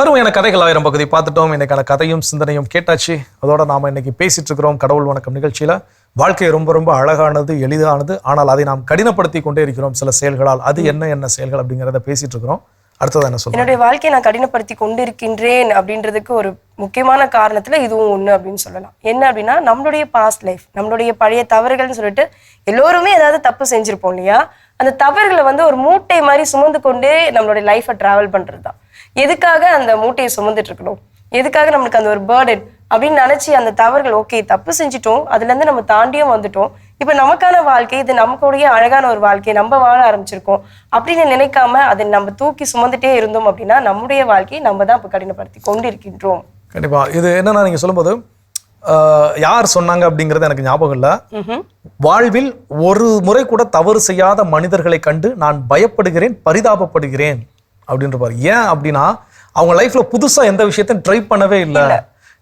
அருமையான கதைகள் 1000 பகுதி பார்த்துட்டோம். இன்னைக்கான கதையும் சிந்தனையும் கேட்டாச்சு. அதோட நாம இன்னைக்கு பேசிட்டு இருக்கிறோம் கடவுள் வணக்கம் நிகழ்ச்சியில. வாழ்க்கை ரொம்ப ரொம்ப அழகானது, எளிதானது, ஆனால் அதை நாம் கடினப்படுத்தி கொண்டே இருக்கிறோம் சில செயல்களால். அது என்ன செயல்கள் அப்படிங்கிறத பேசிட்டு இருக்கிறோம். அடுத்தது என்ன சொல்றேன்?
என்னுடைய வாழ்க்கையை நான் கடினப்படுத்தி கொண்டிருக்கின்றேன் அப்படின்றதுக்கு ஒரு முக்கியமான காரணத்துல இதுவும் ஒண்ணு அப்படின்னு சொல்லலாம். என்ன அப்படின்னா, நம்மளுடைய பாஸ்ட் லைஃப், நம்மளுடைய பழைய தவறுகள்னு சொல்லிட்டு எல்லோருமே ஏதாவது தப்பு செஞ்சிருப்போம் இல்லையா? அந்த தவறுகளை ஒரு மூட்டை மாதிரி சுமந்து கொண்டே நம்மளுடைய லைஃபை டிராவல் பண்றதுதான். எதுக்காக அந்த மூட்டையை சுமந்துட்டு இருக்கணும்? எதுக்காக நம்மளுக்கு அந்த ஒரு பேர்டன் அப்படின்னு நினைச்சு அந்த தவறுகள், ஓகே தப்பு செஞ்சுட்டோம், அதுல இருந்து நம்ம தாண்டியும் வந்துட்டோம், இப்ப நமக்கான வாழ்க்கை இது, நமக்குடைய அழகான ஒரு வாழ்க்கையை நம்ம வாழ ஆரம்பிச்சிருக்கோம் அப்படின்னு நினைக்காம அதை நம்ம தூக்கி சுமந்துட்டே இருந்தோம் அப்படின்னா நம்முடைய வாழ்க்கையை நம்ம தான் இப்ப கடினப்படுத்தி கொண்டிருக்கின்றோம்.
கண்டிப்பா. இது என்னன்னா, நீங்க சொல்லும்போது யார் சொன்னாங்க அப்படிங்கிறது எனக்கு ஞாபகம் இல்ல. வாழ்வில் ஒரு முறை கூட தவறு செய்யாத மனிதர்களை கண்டு நான் பயப்படுகிறேன், பரிதாபப்படுகிறேன் அப்படின்ற பாரு. ஏன் அப்படின்னா, அவங்க லைஃப்ல புதுசா எந்த விஷயத்தையும் ட்ரை பண்ணவே இல்லை.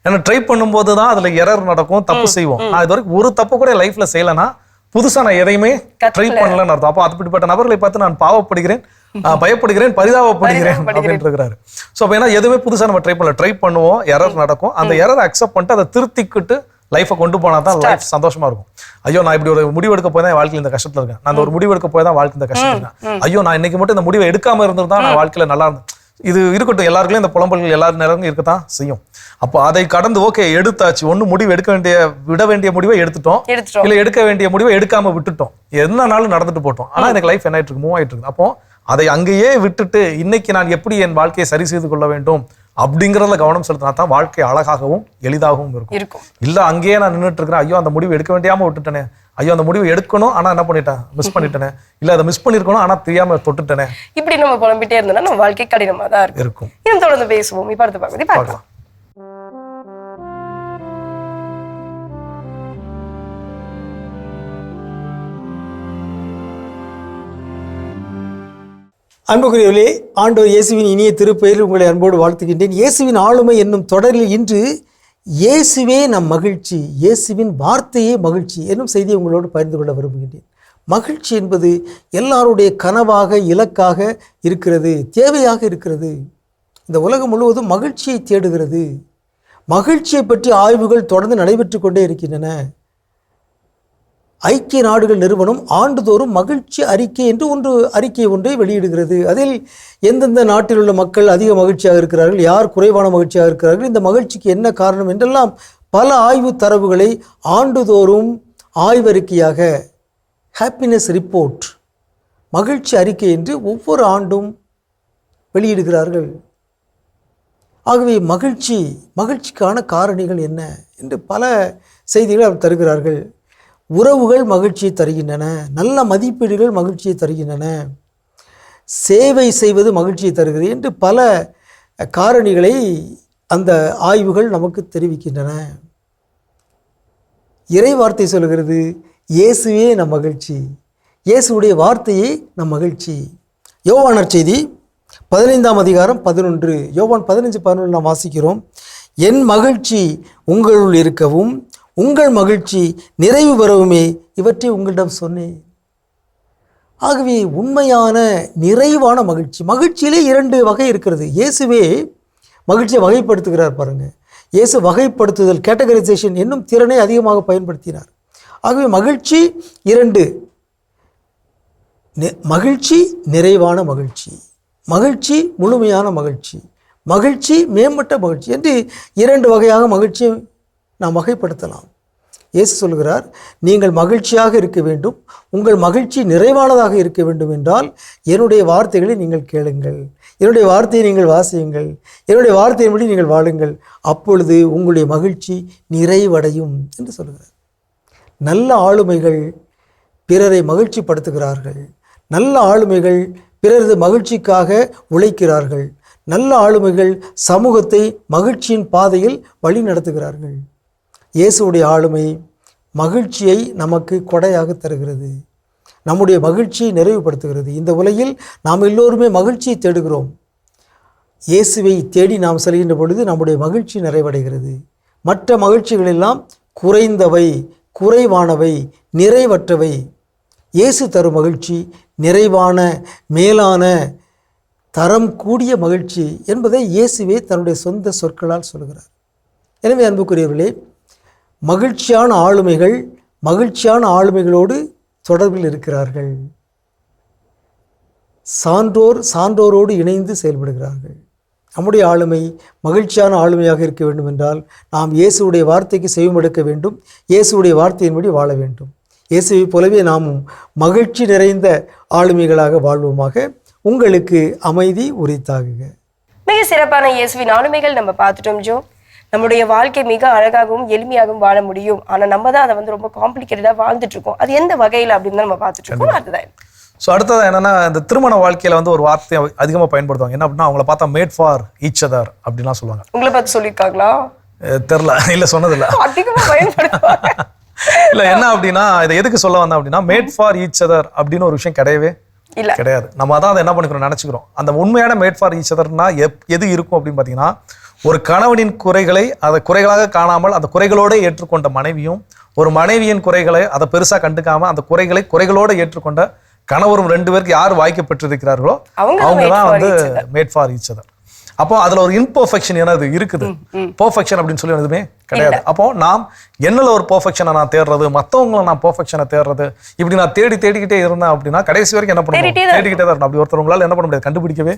ஏன்னா ட்ரை பண்ணும்போது தான் அதுல எரர் நடக்கும், தப்பு செய்வோம். நான் இது வரைக்கும் ஒரு தப்பு கூட லைஃப்ல செய்யலைன்னா புதுசா நான் எதையுமே ட்ரை பண்ணலன்னு அர்த்தம். அப்போ அப்படிப்பட்ட நபர்களை பார்த்து நான் பாவப்படுகிறேன், பயப்படுகிறேன், பரிதாபப்படுகிறேன் அப்படின்னு இருக்கிறாரு. ஸோ அப்போ ஏன்னா எதுவுமே புதுசா நம்ம ட்ரை பண்ணுவோம், எரர் நடக்கும். அந்த எரர் அக்செப்ட் பண்ணிட்டு அதை திருத்திக்கிட்டு லைஃபை கொண்டு போனா தான் லைஃப் சந்தோஷமா இருக்கும். ஐயோ, நான் இப்படி ஒரு முடிவு எடுக்க போய் தான் வாழ்க்கையில் இந்த கஷ்டத்துல இருக்கேன், நான் ஒரு முடிவு எடுக்க போய் தான் வாழ்க்கை இந்த கஷ்டத்துல இருக்கேன், ஐயோ நான் இன்னைக்கு மட்டும் இந்த முடிவை எடுக்காம இருந்திருந்தா நான் வாழ்க்கையில நல்லா இருந்தேன். இது இருக்கட்டும், எல்லாருக்குள்ளயும் இந்த புலம்பல்கள் எல்லாரும் நேரம் இருக்கத்தான் செய்யும். அப்போ அதை கடந்து ஓகே எடுத்தாச்சு, ஒண்ணு முடிவு விட வேண்டிய முடிவை எடுத்துட்டோம், இல்ல எடுக்க வேண்டிய முடிவை எடுக்காம விட்டுட்டோம், என்ன நாளும் நடந்துட்டு போட்டோம். ஆனா எனக்கு லைஃப் என்ன ஆயிட்டு இருக்கு, மூவ் ஆயிட்டு இருக்கு. அப்போ அதை அங்கேயே விட்டுட்டு இன்னைக்கு நான் எப்படி என் வாழ்க்கையை சரி செய்து கொள்ள வேண்டும் அப்படிங்கறதுல கவனம் செலுத்தினா தான் வாழ்க்கை அழகாகவும் எளிதாகவும் இருக்கும். இல்ல அங்கேயே நான் நின்றுட்டு இருக்கிறேன், ஐயோ அந்த முடிவு எடுக்க வேண்டியாம விட்டுட்டேனே, ஐயோ அந்த முடிவு எடுக்கணும் ஆனா என்ன பண்ணிட்டேன், மிஸ் பண்ணிட்டேனே, இல்ல அதை மிஸ் பண்ணிருக்கணும் ஆனா தெரியாம தொட்டுட்டேனே,
இப்படி நம்ம புலம்பிட்டே இருந்தோம்னா நம்ம வாழ்க்கை கடினமா தான் இருக்கும். இன்னும் தொடர்ந்து பேசுவோம். இப்ப அடுத்த பகுதி பார்க்கலாம்.
அன்புக்குரியவர்களே, ஆண்டவர் இயேசுவின் இனிய திருப்பெயரில் உங்களை அன்போடு வாழ்த்துகின்றேன். இயேசுவின் ஆளுமை என்னும் தொடரில் இன்று இயேசுவே நம் மகிழ்ச்சி, இயேசுவின் வார்த்தையே மகிழ்ச்சி என்னும் செய்தியை உங்களோடு பகிர்ந்து கொள்ள விரும்புகின்றேன். மகிழ்ச்சி என்பது எல்லாருடைய கனவாக, இலக்காக இருக்கிறது, தேவையாக இருக்கிறது. இந்த உலகம் முழுவதும் மகிழ்ச்சியை தேடுகிறது. மகிழ்ச்சியை பற்றி ஆய்வுகள் தொடர்ந்து நடைபெற்று கொண்டே இருக்கின்றன. ஐக்கிய நாடுகள் நிறுவனம் ஆண்டுதோறும் மகிழ்ச்சி அறிக்கை என்று அறிக்கை ஒன்றை வெளியிடுகிறது. அதில் எந்தெந்த நாட்டில் உள்ள மக்கள் அதிக மகிழ்ச்சியாக இருக்கிறார்கள், யார் குறைவான மகிழ்ச்சியாக இருக்கிறார்கள், இந்த மகிழ்ச்சிக்கு என்ன காரணம் என்றெல்லாம் பல ஆய்வு தரவுகளை ஆண்டுதோறும் ஆய்வறிக்கையாக ஹாப்பினஸ் ரிப்போர்ட், மகிழ்ச்சி அறிக்கை என்று ஒவ்வொரு ஆண்டும் வெளியிடுகிறார்கள். ஆகவே மகிழ்ச்சிக்கான காரணிகள் என்ன என்று பல செய்திகளை அவர் தருகிறார்கள். உறவுகள் மகிழ்ச்சியை தருகின்றன, நல்ல மதிப்பீடுகள் மகிழ்ச்சியை தருகின்றன, சேவை செய்வது மகிழ்ச்சியை தருகிறது என்று பல காரணிகளை அந்த ஆய்வுகள் நமக்கு தெரிவிக்கின்றன. இறை வார்த்தை சொல்கிறது, இயேசுவே நம் மகிழ்ச்சி, இயேசுடைய வார்த்தையே நம் மகிழ்ச்சி. யோவான் நற்செய்தி 15ஆம் அதிகாரம் 11, யோவான் 15:11 நாம் வாசிக்கிறோம். என் மகிழ்ச்சி உங்களுள் இருக்கவும் உங்கள் மகிழ்ச்சி நிறைவு பெறவுமே இவற்றை உங்களிடம் சொன்னேன். ஆகவே உண்மையான நிறைவான மகிழ்ச்சியிலே 2 வகை இருக்கிறது. இயேசுவே மகிழ்ச்சியை வகைப்படுத்துகிறார் பாருங்க. இயேசு வகைப்படுத்துதல், கேட்டகரைசேஷன் என்னும் திறனை அதிகமாக பயன்படுத்தினார். ஆகவே மகிழ்ச்சி 2, மகிழ்ச்சி நிறைவான மகிழ்ச்சி, மகிழ்ச்சி முழுமையான மகிழ்ச்சி, மகிழ்ச்சி மேம்பட்ட மகிழ்ச்சி என்று 2 வகையாக மகிழ்ச்சியை நாம் வகைப்படுத்தலாம். இயேசு சொல்கிறார், நீங்கள் மகிழ்ச்சியாக இருக்க வேண்டும், உங்கள் மகிழ்ச்சி நிறைவானதாக இருக்க வேண்டும் என்றால் என்னுடைய வார்த்தைகளை நீங்கள் கேளுங்கள், என்னுடைய வார்த்தையை நீங்கள் வாசியுங்கள், என்னுடைய வார்த்தையின்படி நீங்கள் வாழுங்கள், அப்பொழுது உங்களுடைய மகிழ்ச்சி நிறைவடையும் என்று சொல்கிறார். நல்ல ஆளுமைகள் பிறரை மகிழ்ச்சிப்படுத்துகிறார்கள். நல்ல ஆளுமைகள் பிறரது மகிழ்ச்சிக்காக உழைக்கிறார்கள். நல்ல ஆளுமைகள் சமூகத்தை மகிழ்ச்சியின் பாதையில் வழி நடத்துகிறார்கள். இயேசுடைய ஆளுமை மகிழ்ச்சியை நமக்கு கொடையாக தருகிறது. நம்முடைய மகிழ்ச்சியை நிறைவுபடுத்துகிறது. இந்த உலகில் நாம் எல்லோருமே மகிழ்ச்சியை தேடுகிறோம். இயேசுவை தேடி நாம் செல்கின்ற பொழுது நம்முடைய மகிழ்ச்சி நிறைவடைகிறது. மற்ற மகிழ்ச்சிகள் எல்லாம் குறைந்தவை, குறைவானவை, நிறைவற்றவை. இயேசு தரும் மகிழ்ச்சி நிறைவான, மேலான, தரம் கூடிய மகிழ்ச்சி என்பதை இயேசுவே தன்னுடைய சொந்த சொற்களால் சொல்கிறார். எனவே அன்புக்குரியவர்களே, மகிழ்ச்சியான ஆளுமைகள் மகிழ்ச்சியான ஆளுமைகளோடு தொடர்பில் இருக்கிறார்கள். சான்றோரோடு இணைந்து செயல்படுகிறார்கள். நம்முடைய ஆளுமை மகிழ்ச்சியான ஆளுமையாக இருக்க வேண்டும் என்றால் நாம் இயேசுடைய வார்த்தைக்கு செவிமடுக்க வேண்டும். இயேசுடைய வார்த்தையின்படி வாழ வேண்டும். இயேசுவை போலவே நாமும் மகிழ்ச்சி நிறைந்த ஆளுமைகளாக வாழ்வோமாக. உங்களுக்கு அமைதி உரித்தாகுக.
மிக சிறப்பான இயேசுவின் ஆளுமைகள் நம்ம பார்த்துட்டோம் ஜோ. நம்முடைய வாழ்க்கை மிக அழகாகவும் எளிமையாகவும் வாழ முடியும். ஆனா நம்ம தான் அதை ரொம்ப காம்ப்ளிகேட்டடா வாழ்ந்துட்டு இருக்கோம். அது எந்த வகையில அப்படின்னு தான் நம்ம பார்த்துட்டு இருக்கோம். அதுதான்.
ஸோ அடுத்தது என்னன்னா, இந்த திருமண வாழ்க்கையில ஒரு வார்த்தையை அதிகமாக பயன்படுத்துவாங்க. என்ன அப்படின்னா, அவங்கள பார்த்தா மேட் ஃபார் ஈச் அதர் அப்படின்லாம் சொல்லுவாங்க.
உங்களை பார்த்து சொல்லியிருக்காங்களா?
தெரில, இல்லை சொன்னதில்லை.
அதிகமாக பயன்படுத்துவாங்க.
இல்லை என்ன அப்படின்னா, இதை எதுக்கு சொல்ல வந்தேன் அப்படின்னா, மேட் ஃபார் ஈச் அதர் அப்படின்னு ஒரு விஷயம் கிடையவே கிடையாது. நம்ம அதான் அதை என்ன பண்ணிக்கிறோம் நினச்சிக்கிறோம். அந்த உண்மையான மேட் ஃபார் ஈச் அதர்னா எது இருக்கும் அப்படின்னு பார்த்தீங்கன்னா, ஒரு கணவனின் குறைகளை அதை குறைகளாக காணாமல் அந்த குறைகளோடு ஏற்றுக்கொண்ட மனைவியும், ஒரு மனைவியின் குறைகளை அதை பெருசாக கண்டுக்காம அந்த குறைகளோடு ஏற்றுக்கொண்ட கணவரும், 2 பேருக்கு யார் வாய்க்கப்பட்டிருக்கிறார்களோ அவங்க தான் மேட் ஃபார் ஈச் அதர். அப்போ அதுல ஒரு இம்பர்ஃபெக்ஷன் என்னது இருக்குது, பெர்ஃபெக்ஷன் அப்படின்னு சொல்லி எதுவுமே கிடையாது. அப்போ நாம் என்னல ஒரு பெர்ஃபெக்ஷனை நான் தேடுறது, மற்றவங்களை நான் பெர்ஃபெக்ஷனை தேடுறது, இப்படி நான் தேடிக்கிட்டே இருந்தேன் அப்படின்னா கடைசி வரைக்கும் என்ன பண்ண முடியும்? தேடிக்கிட்டே தான். அப்படி ஒருத்தவங்களால என்ன பண்ண முடியாது? கண்டுபிடிக்கவே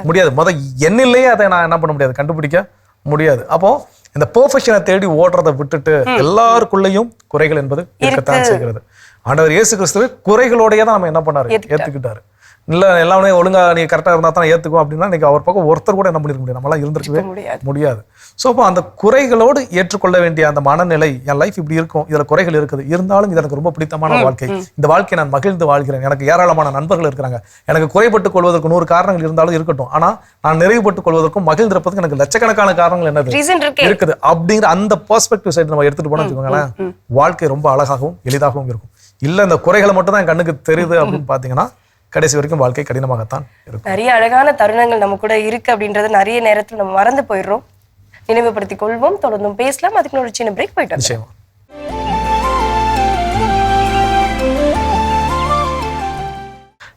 முடியாது. என்னிலேயே அதை நான் என்ன பண்ண முடியாது? கண்டுபிடிக்க முடியாது. அப்போ இந்த பெர்ஃபெக்ஷனை தேடி ஓடுறதை விட்டுட்டு எல்லாருக்குள்ளேயும் குறைகள் என்பது இருக்கத்தான் செய்கிறது. ஆண்டவர் இயேசு கிறிஸ்துவே குறைகளோடையே தான் நம்ம என்ன பண்ணாரு? ஏத்துக்கிட்டாரு. இல்லை எல்லாமே ஒழுங்கா நீ கரெக்டாக இருந்தால் தான் ஏற்றுக்கும் அப்படின்னா இன்னைக்கு அவர் பக்கம் ஒருத்தர் கூட என்ன பண்ணிருக்க முடியும்? நம்மளாம் இருந்திருக்கவே முடியாது. ஸோ அப்போ அந்த குறைகளோடு ஏற்றுக்கொள்ள வேண்டிய அந்த மனநிலை, என் லைஃப் இப்படி இருக்கும், இதில் குறைகள் இருக்குது, இருந்தாலும் இது எனக்கு ரொம்ப பிடித்தமான வாழ்க்கை, இந்த வாழ்க்கையை நான் மகிழ்ந்து வாழ்கிறேன், எனக்கு ஏராளமான நண்பர்கள் இருக்கிறாங்க, எனக்கு குறைபட்டுக் கொள்வதற்கு 100 காரணங்கள் இருந்தாலும் இருக்கட்டும், ஆனால் நான் நிறைவுபட்டுக் கொள்வதற்கும் மகிழ்ந்திருப்பதுக்கு எனக்கு லட்சக்கணக்கான காரணங்கள் என்னது இருக்குது அப்படிங்கிற அந்த பெர்ஸ்பெக்டிவ் சைடு நம்ம எடுத்துட்டு போனோம்னு வச்சுக்கோங்களேன், வாழ்க்கை ரொம்ப அழகாகவும் எளிதாகவும் இருக்கும். இல்லை இந்த குறைகளை மட்டும் தான் கண்ணுக்கு தெரியுது அப்படின்னு பார்த்தீங்கன்னா கடைசி வரைக்கும் வாழ்க்கை கடினமாகத்தான் இருக்கும்.
நிறைய அழகான தருணங்கள் நம்ம கூட இருக்கு அப்படின்றது நிறைய நேரத்தில் நம்ம மறந்து போயிடுறோம். நினைவுபடுத்திக் கொள்வோம். தொடர்ந்தும் பேசலாம். அதுக்கு ஒரு சின்ன பிரேக் போயிட்டு
நிச்சயமா.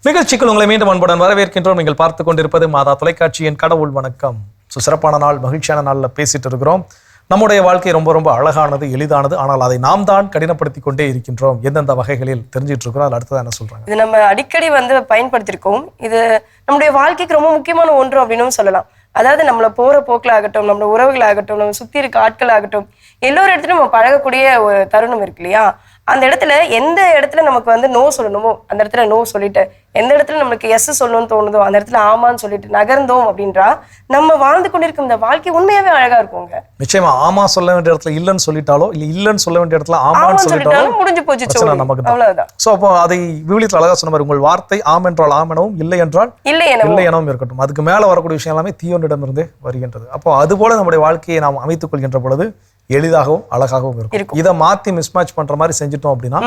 நிகழ்ச்சிக்குள் உங்களை மீண்டும் அன்புடன் வரவேற்கின்றோம். நீங்கள் பார்த்து கொண்டிருப்பது மாதா தொலைக்காட்சியின் கடவுள் வணக்கம். சிறப்பான நாள், மகிழ்ச்சியான நாளில் பேசிட்டு இருக்கிறோம். நம்முடைய வாழ்க்கை ரொம்ப ரொம்ப அழகானது, எளிதானது. ஆனால் அதை நாம் தான் கடினப்படுத்தி கொண்டே இருக்கின்றோம். எந்தெந்த வகைகளில் தெரிஞ்சிட்டு இருக்கிறோம், அதில் அடுத்ததான் என்ன சொல்றாங்க?
இது நம்ம அடிக்கடி பயன்படுத்திருக்கோம். இது நம்முடைய வாழ்க்கைக்கு ரொம்ப முக்கியமான ஒன்று அப்படின்னு சொல்லலாம். அதாவது நம்மள போற போக்கில் ஆகட்டும், நம்மளோட உறவுகள் ஆகட்டும், நம்ம சுத்தி இருக்க ஆட்கள் ஆகட்டும், எல்லோரு இடத்துலையும் நம்ம பழகக்கூடிய ஒரு தருணம் இருக்கு இல்லையா? அந்த இடத்துல எந்த இடத்துல நமக்கு நோ சொல்லணுமோ அந்த இடத்துல நோ சொல்லிட்டு, எந்த இடத்துல நம்மளுக்கு எஸ் சொல்லணும்னு தோணுதோ அந்த இடத்துல ஆமான்னு சொல்லிட்டு நகர்ந்தோம் அப்படின்றா நம்ம வாழ்ந்து கொண்டிருக்கும் இந்த வாழ்க்கை உண்மையாவே அழகா இருக்குங்க.
நிச்சயமா. ஆமா சொல்ல வேண்டிய இடத்துல இல்லன்னு சொல்லிட்டாலோ, இல்ல இல்லன்னு சொல்ல வேண்டிய இடத்துல ஆமான்னு சொல்லிட்டாலும் முடிஞ்சு போச்சு, நமக்கு அவ்வளவுதான். சோ அப்போ அதை விவிலியத்துல அழகா சொன்ன மாதிரி, உங்கள் வார்த்தை ஆம் என்றால் ஆம் எனவும், இல்லை என்றால் இல்லை எனவும் இருக்கட்டும். அதுக்கு மேல வரக்கூடிய விஷயம் எல்லாமே தீயோனிடமிருந்தே வருகின்றது. அப்போ அது போல நம்முடைய வாழ்க்கையை நாம் அமைத்துக் கொள்கின்ற பொழுது எளிதாகவும் அழகாகவும் இருக்கும். இதை மாத்தி மிஸ்மேட்ச் பண்ற மாதிரி செஞ்சுட்டோம் அப்படின்னா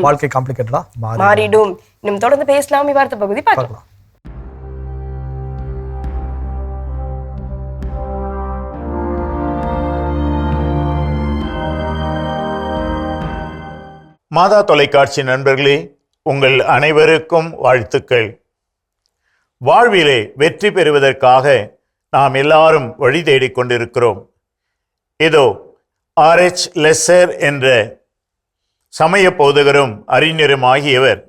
வாழ்க்கை காம்ப்ளிகேட்டடா மாறிடும்.
நம்ம தொடர்ந்து பேசலாம். வார்த்தை பகுதி பார்க்கலாம்.
மாதா தொலைக்காட்சி நண்பர்களே, உங்கள் அனைவருக்கும் வாழ்த்துக்கள். வாழ்விலே வெற்றி பெறுவதற்காக நாம் எல்லாரும் வழி தேடிக் கொண்டிருக்கிறோம். இதோ R.H. லெஸ்ஸர் என்ற சமய போதகரும் அறிஞரும் ஆகியவர்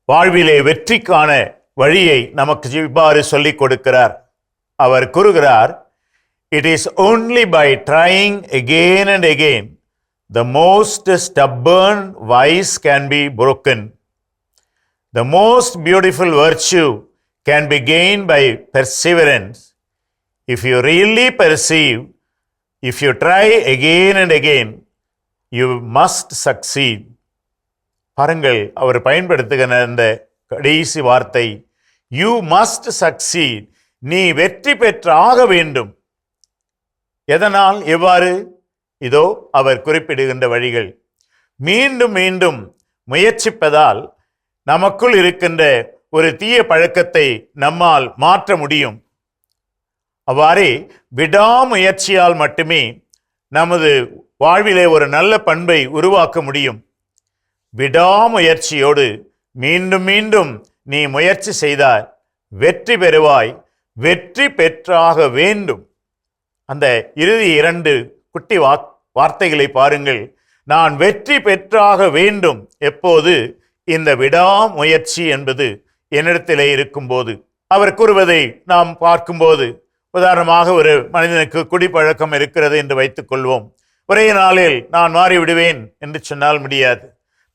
வாழ்விலே வெற்றிக்கான வழியை நமக்கு இவ்வாறு சொல்லிக் கொடுக்கிறார். அவர் கூறுகிறார், "It is only by trying again and again the most stubborn vice can be broken. The most beautiful virtue can be gained by perseverance. If you really perceive, if you try again and again, you must succeed. பாருங்கள், அவர் பயன்படுத்துகிற அந்த கடைசி வார்த்தை, you must succeed. நீ வெற்றி பெற்றாக வேண்டும். எதனால், எவ்வாறு? இதோ அவர் குறிப்பிடுகின்ற வழிகள். மீண்டும் மீண்டும் முயற்சிப்பதால் நமக்குள் இருக்கின்ற ஒரு தீய பழக்கத்தை நம்மால் மாற்ற முடியும். அவ்வாறே விடாமுயற்சியால் மட்டுமே நமது வாழ்விலே ஒரு நல்ல பண்பை உருவாக்க முடியும். விடாமுயற்சியோடு மீண்டும் மீண்டும் நீ முயற்சி செய்தால் வெற்றி பெறுவாய். வெற்றி பெற்றாக வேண்டும். அந்த இறுதி 2 குட்டி வார்த்தைகளை பாருங்கள். நான் வெற்றி பெற்றாக வேண்டும். எப்போது? இந்த விடாமுயற்சி என்பது என்னிடத்திலே இருக்கும்போது. அவர் கூறுவதை நாம் பார்க்கும்போது, உதாரணமாக ஒரு மனிதனுக்கு குடிப்பழக்கம் இருக்கிறது என்று வைத்துக் கொள்வோம். ஒரே நாளில் நான் மாறிவிடுவேன் என்று சொன்னால் முடியாது.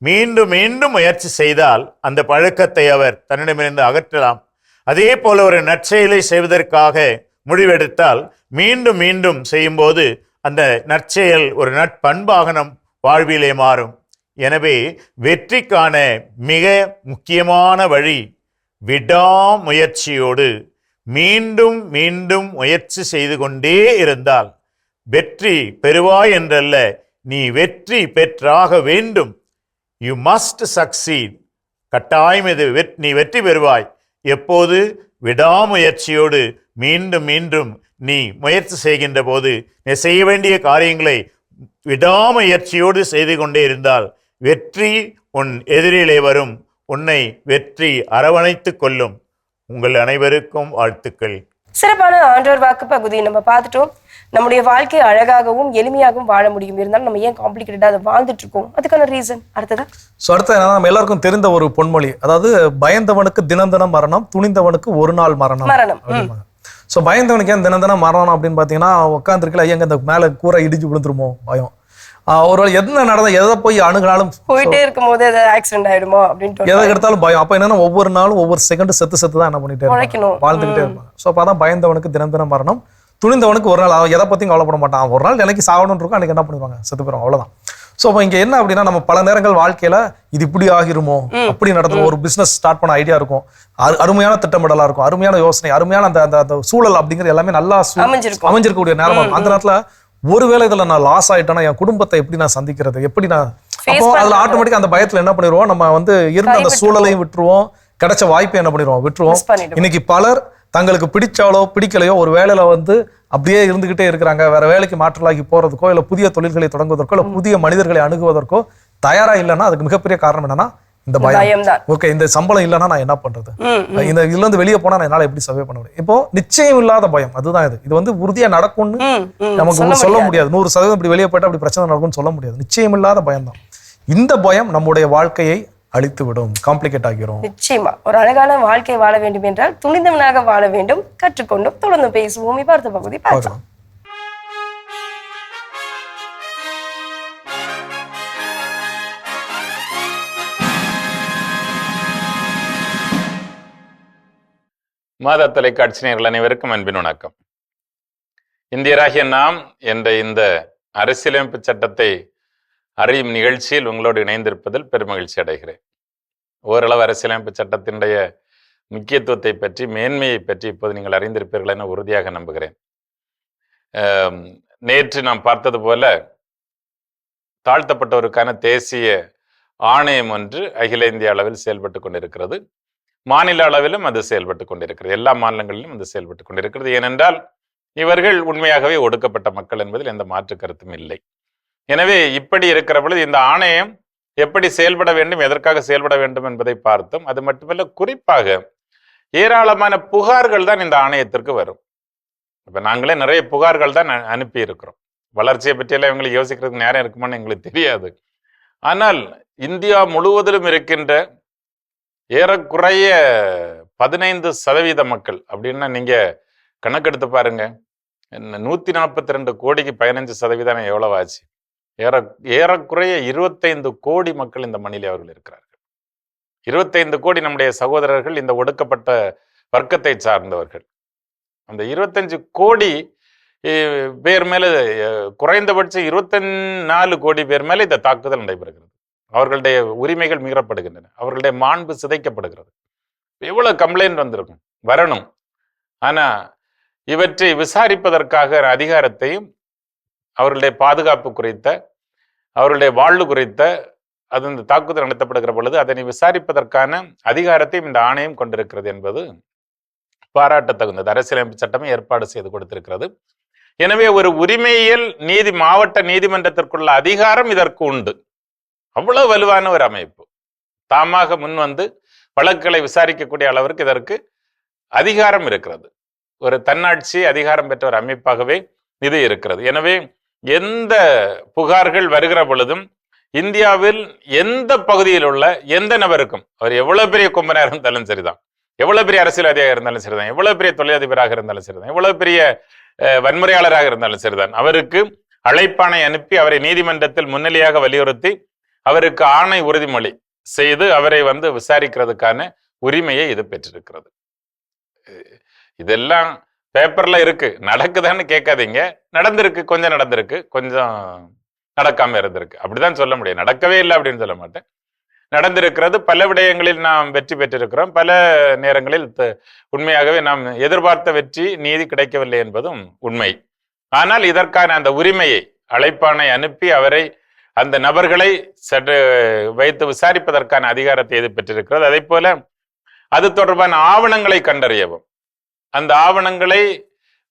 மீண்டும் மீண்டும் முயற்சி செய்தால் அந்த பழக்கத்தை அவர் தன்னிடமிருந்து அகற்றலாம். அதே போல ஒரு நற்செயலை செய்வதற்காக முடிவெடுத்தால் மீண்டும் மீண்டும் செய்யும்போது அந்த நற்செயல் ஒரு நட்பண்பாக நம் வாழ்விலே மாறும். எனவே வெற்றிக்கான மிக முக்கியமான வழி விடாமுயற்சியோடு மீண்டும் மீண்டும் முயற்சி செய்து கொண்டே இருந்தால் வெற்றி பெறுவாய் என்றல்ல, நீ வெற்றி பெற்றாக வேண்டும். You must succeed. கட்டாயம் இது நீ வெற்றி பெறுவாய். எப்போது? விடாமுயற்சியோடு மீண்டும் மீண்டும் நீ முயற்சி செய்கின்ற போது, நீ செய்ய வேண்டிய காரியங்களை விடாமுயற்சியோடு செய்து கொண்டே இருந்தால் வெற்றி உன் எதிரிலே வரும். உன்னை வெற்றி அரவணைத்துக் கொள்ளும். உங்கள் அனைவருக்கும் வாழ்த்துக்கள்.
சிறப்பான ஆண்டவர் வாக்கு பகுதி நம்ம பார்த்துட்டோம். நம்முடைய வாழ்க்கை அழகாகவும் எளிமையாகவும் வாழ முடியும். இருந்தாலும் நம்ம ஏன் காம்ப்ளிகேட்டடா அதை வாழ்ந்துட்டு இருக்கோம்? அதுக்கான ரீசன் அடுத்ததா
நம்ம எல்லாருக்கும் தெரிந்த ஒரு பொன்மொழி, அதாவது பயந்தவனுக்கு தினம் தினம் மரணம், துணிந்தவனுக்கு ஒரு நாள் மரணம். ஸோ பயந்தவனுக்கு ஏன் தினம் தினம் மரணம் அப்படின்னு பார்த்தீங்கன்னா, உட்காந்துருக்கல எங்க இந்த மேலே கூரை இடிஞ்சு விழுந்துருமோ பயம். ஒரு என்ன நடந்தா எதை போய் அணுகினாலும்
போயிட்டே இருக்கும் போது ஏதாவது ஆக்சிடென்ட் ஆயிடுமோ அப்படின்னு
எதை எடுத்தாலும் பயம். அப்ப என்னன்னா ஒவ்வொரு நாளும் ஒவ்வொரு செகண்ட் செத்து தான் என்ன பண்ணிட்டே இருப்பாங்க, வாழ்ந்துகிட்டே இருப்பாங்க. ஸோ அப்பதான் பயந்தவனுக்கு தினம் தினம் மரணம், துணிந்தவனுக்கு ஒரு நாள். எதை பத்தியும் கவலைப்பட மாட்டான். ஒரு நாள் எனக்கு சாகணும்னு இருக்கும், அன்னைக்கு என்ன பண்ணிடுவாங்க, செத்து போயிடும், அவ்வளவுதான். ஸோ அப்போ இங்க என்ன அப்படின்னா, நம்ம பல நேரங்கள் வாழ்க்கையில இது இப்படி ஆகிருமோ, அப்படி நடத்தும். ஒரு பிசினஸ் ஸ்டார்ட் பண்ண ஐடியா இருக்கும், அருமையான திட்டமிடலா இருக்கும், அருமையான யோசனை, அருமையான அந்த சூழல் அப்படிங்கிறது எல்லாமே நல்லா அமைஞ்சிருக்கக்கூடிய நேரமா இருக்கும். அந்த நேரத்துல ஒருவேளை இதுல நான் லாஸ் ஆயிட்டேன்னா என் குடும்பத்தை எப்படி நான் சந்திக்கிறது, எப்படி நான், அப்போ அதுல ஆட்டோமேட்டிக்கா அந்த பயத்துல என்ன பண்ணிடுவோம், நம்ம இருந்த அந்த சூழலையும் விட்டுருவோம், கிடைச்ச வாய்ப்பை என்ன பண்ணிடுவோம், விட்டுருவோம். இன்னைக்கு பலர் தங்களுக்கு பிடிச்சாலோ பிடிக்கலையோ ஒரு வேலையில அப்படியே இருந்துகிட்டே இருக்கிறாங்க. வேற வேலைக்கு மாற்றலாகி போறதுக்கோ, இல்ல புதிய தொழில்களை தொடங்குவதற்கோ, இல்ல புதிய மனிதர்களை அணுகுவதற்கோ தயாரா இல்லைன்னா அதுக்கு மிகப்பெரிய காரணம் என்னன்னா இந்த பயம். ஓகே, இந்த சம்பளம் இல்லைன்னா நான் என்ன பண்றது, இந்த இதுல இருந்து வெளியே போனா நான் என்னால எப்படி சர்வே பண்ண முடியும். இப்போ நிச்சயம் இல்லாத பயம், அதுதான் இது உறுதியா நடக்கும்னு நமக்கு சொல்ல முடியாது. 100% இப்படி வெளியே போயிட்டா அப்படி பிரச்சனை நடக்கும்னு சொல்ல முடியாது. நிச்சயம் இல்லாத பயம் தான். இந்த பயம் நம்முடைய வாழ்க்கையை அழித்து விடும், காம்ப்ளிகேட் ஆகிரும்.
நிச்சயமா ஒரு அழகான வாழ்க்கை வாழ வேண்டும் என்றால் துணிந்தவனாக வாழ வேண்டும். கற்றுக்கொண்டும் தொடர்ந்து பேசுவோம். அடுத்த பகுதி பார்க்கலாம்.
மாதா தொலைக்காட்சி நேயர்கள் அனைவருக்கும் அன்பின் வணக்கம். இந்தியராகிய நாம் என்ற இந்த அரசியலமைப்பு சட்டத்தை அறியும் நிகழ்ச்சியில் உங்களோடு இணைந்திருப்பதில் பெருமகிழ்ச்சி அடைகிறேன். ஓரளவு அரசியலமைப்பு சட்டத்தினுடைய முக்கியத்துவத்தை பற்றி, மேன்மையை பற்றி இப்போது நீங்கள் அறிந்திருப்பீர்கள் என உறுதியாக நம்புகிறேன். நேற்று நாம் பார்த்தது போல தாழ்த்தப்பட்டோருக்கான தேசிய ஆணையம் ஒன்று அகில இந்திய அளவில் செயல்பட்டு கொண்டிருக்கிறது. மாநில அளவிலும் அது செயல்பட்டு கொண்டிருக்கிறது. எல்லா மாநிலங்களிலும் அது செயல்பட்டு கொண்டிருக்கிறது. ஏனென்றால் இவர்கள் உண்மையாகவே ஒடுக்கப்பட்ட மக்கள் என்பதில் எந்த மாற்று கருத்தும் இல்லை. எனவே இப்படி இருக்கிற பொழுது இந்த ஆணையம் எப்படி செயல்பட வேண்டும், எதற்காக செயல்பட வேண்டும் என்பதை பார்த்தோம். அது மட்டுமல்ல, குறிப்பாக ஏராளமான புகார்கள் தான் இந்த ஆணையத்திற்கு வரும். இப்ப நாங்களே நிறைய புகார்கள் தான் அனுப்பி இருக்கிறோம். வளர்ச்சியை பற்றியெல்லாம் இவங்களுக்கு யோசிக்கிறதுக்கு நேரம் இருக்குமான்னு எங்களுக்கு தெரியாது. ஆனால் இந்தியா முழுவதிலும் இருக்கின்ற ஏறக்குறைய 15% மக்கள் அப்படின்னா நீங்க கணக்கெடுத்து பாருங்க. 142 கோடிக்கு 15% எவ்வளவு ஆச்சு? ஏறக்குறைய 25 கோடி மக்கள் இந்த மண்ணிலே அவர்கள் இருக்கிறார்கள். 25 கோடி நம்முடைய சகோதரர்கள் இந்த ஒடுக்கப்பட்ட வர்க்கத்தை சார்ந்தவர்கள். அந்த 25 கோடி பேர் மேல குறைந்தபட்சம் 24 கோடி பேர் மேல இந்த தாக்குதல் நடைபெறுகிறது. அவர்களுடைய உரிமைகள் மீறப்படுகின்றன, அவர்களுடைய மாண்பு சிதைக்கப்படுகிறது. எவ்வளவு கம்ப்ளைண்ட் வந்திருக்கும், வரணும். ஆனா இவற்றை விசாரிப்பதற்காக அதிகாரத்தையும் அவர்களுடைய பாதுகாப்பு குறித்த, அவர்களுடைய வாழ்வு குறித்த அது இந்த தாக்குதல் நடத்தப்படுகிற பொழுது அதனை விசாரிப்பதற்கான அதிகாரத்தையும் இந்த ஆணையம் கொண்டிருக்கிறது என்பது பாராட்டத்தகுந்தது. அரசியலமைப்பு சட்டமே ஏற்பாடு செய்து கொடுத்திருக்கிறது. எனவே ஒரு உரிமையியல் மாவட்ட நீதிமன்றத்திற்குள்ள அதிகாரம் இதற்கு உண்டு. அவ்வளவு வலுவான ஒரு அமைப்பு. தாமாக முன் வந்து வழக்குகளை விசாரிக்கக்கூடிய அளவிற்கு இதற்கு அதிகாரம் இருக்கிறது. ஒரு தன்னாட்சி அதிகாரம் பெற்ற ஒரு அமைப்பாகவே இது இருக்கிறது. எனவே எந்த புகார்கள் வருகிற பொழுதும் இந்தியாவில் எந்த பகுதியில் உள்ள எந்த நபருக்கும், அவர் எவ்வளவு பெரிய கொம்பனாக இருந்தாலும் சரிதான், எவ்வளவு பெரிய அரசியல்வாதியாக இருந்தாலும் சரிதான், எவ்வளவு பெரிய தொழிலதிபராக இருந்தாலும் சரிதான், எவ்வளவு பெரிய வன்முறையாளராக இருந்தாலும் சரிதான், அவருக்கு அழைப்பாணை அனுப்பி அவரை நீதிமன்றத்தில் முன்னிலையாக வலியுறுத்தி அவருக்கு ஆணை உறுதிமொழி செய்து அவரை வந்து விசாரிக்கிறதுக்கான உரிமையை இது பெற்றிருக்கிறது. இதெல்லாம் பேப்பர்ல இருக்கு, நடக்குதான்னு கேட்காதீங்க. நடந்திருக்கு, கொஞ்சம் நடந்திருக்கு, கொஞ்சம் நடக்காம இருந்திருக்கு, அப்படிதான் சொல்ல முடியும். நடக்கவே இல்லை அப்படின்னு சொல்ல மாட்டேன். நடந்திருக்கிறது. பல விடயங்களில் நாம் வெற்றி பெற்றிருக்கிறோம். பல நேரங்களில் உண்மையாகவே நாம் எதிர்பார்த்த வெற்றி, நீதி கிடைக்கவில்லை என்பதும் உண்மை. ஆனால் இதற்கான அந்த உரிமையை, அழைப்பாணை அனுப்பி அவரை, அந்த நபர்களை சற்று வைத்து விசாரிப்பதற்கான அதிகாரத்தை இது பெற்றிருக்கிறது. அதே போல அது தொடர்பான ஆவணங்களை கண்டறியவும், அந்த ஆவணங்களை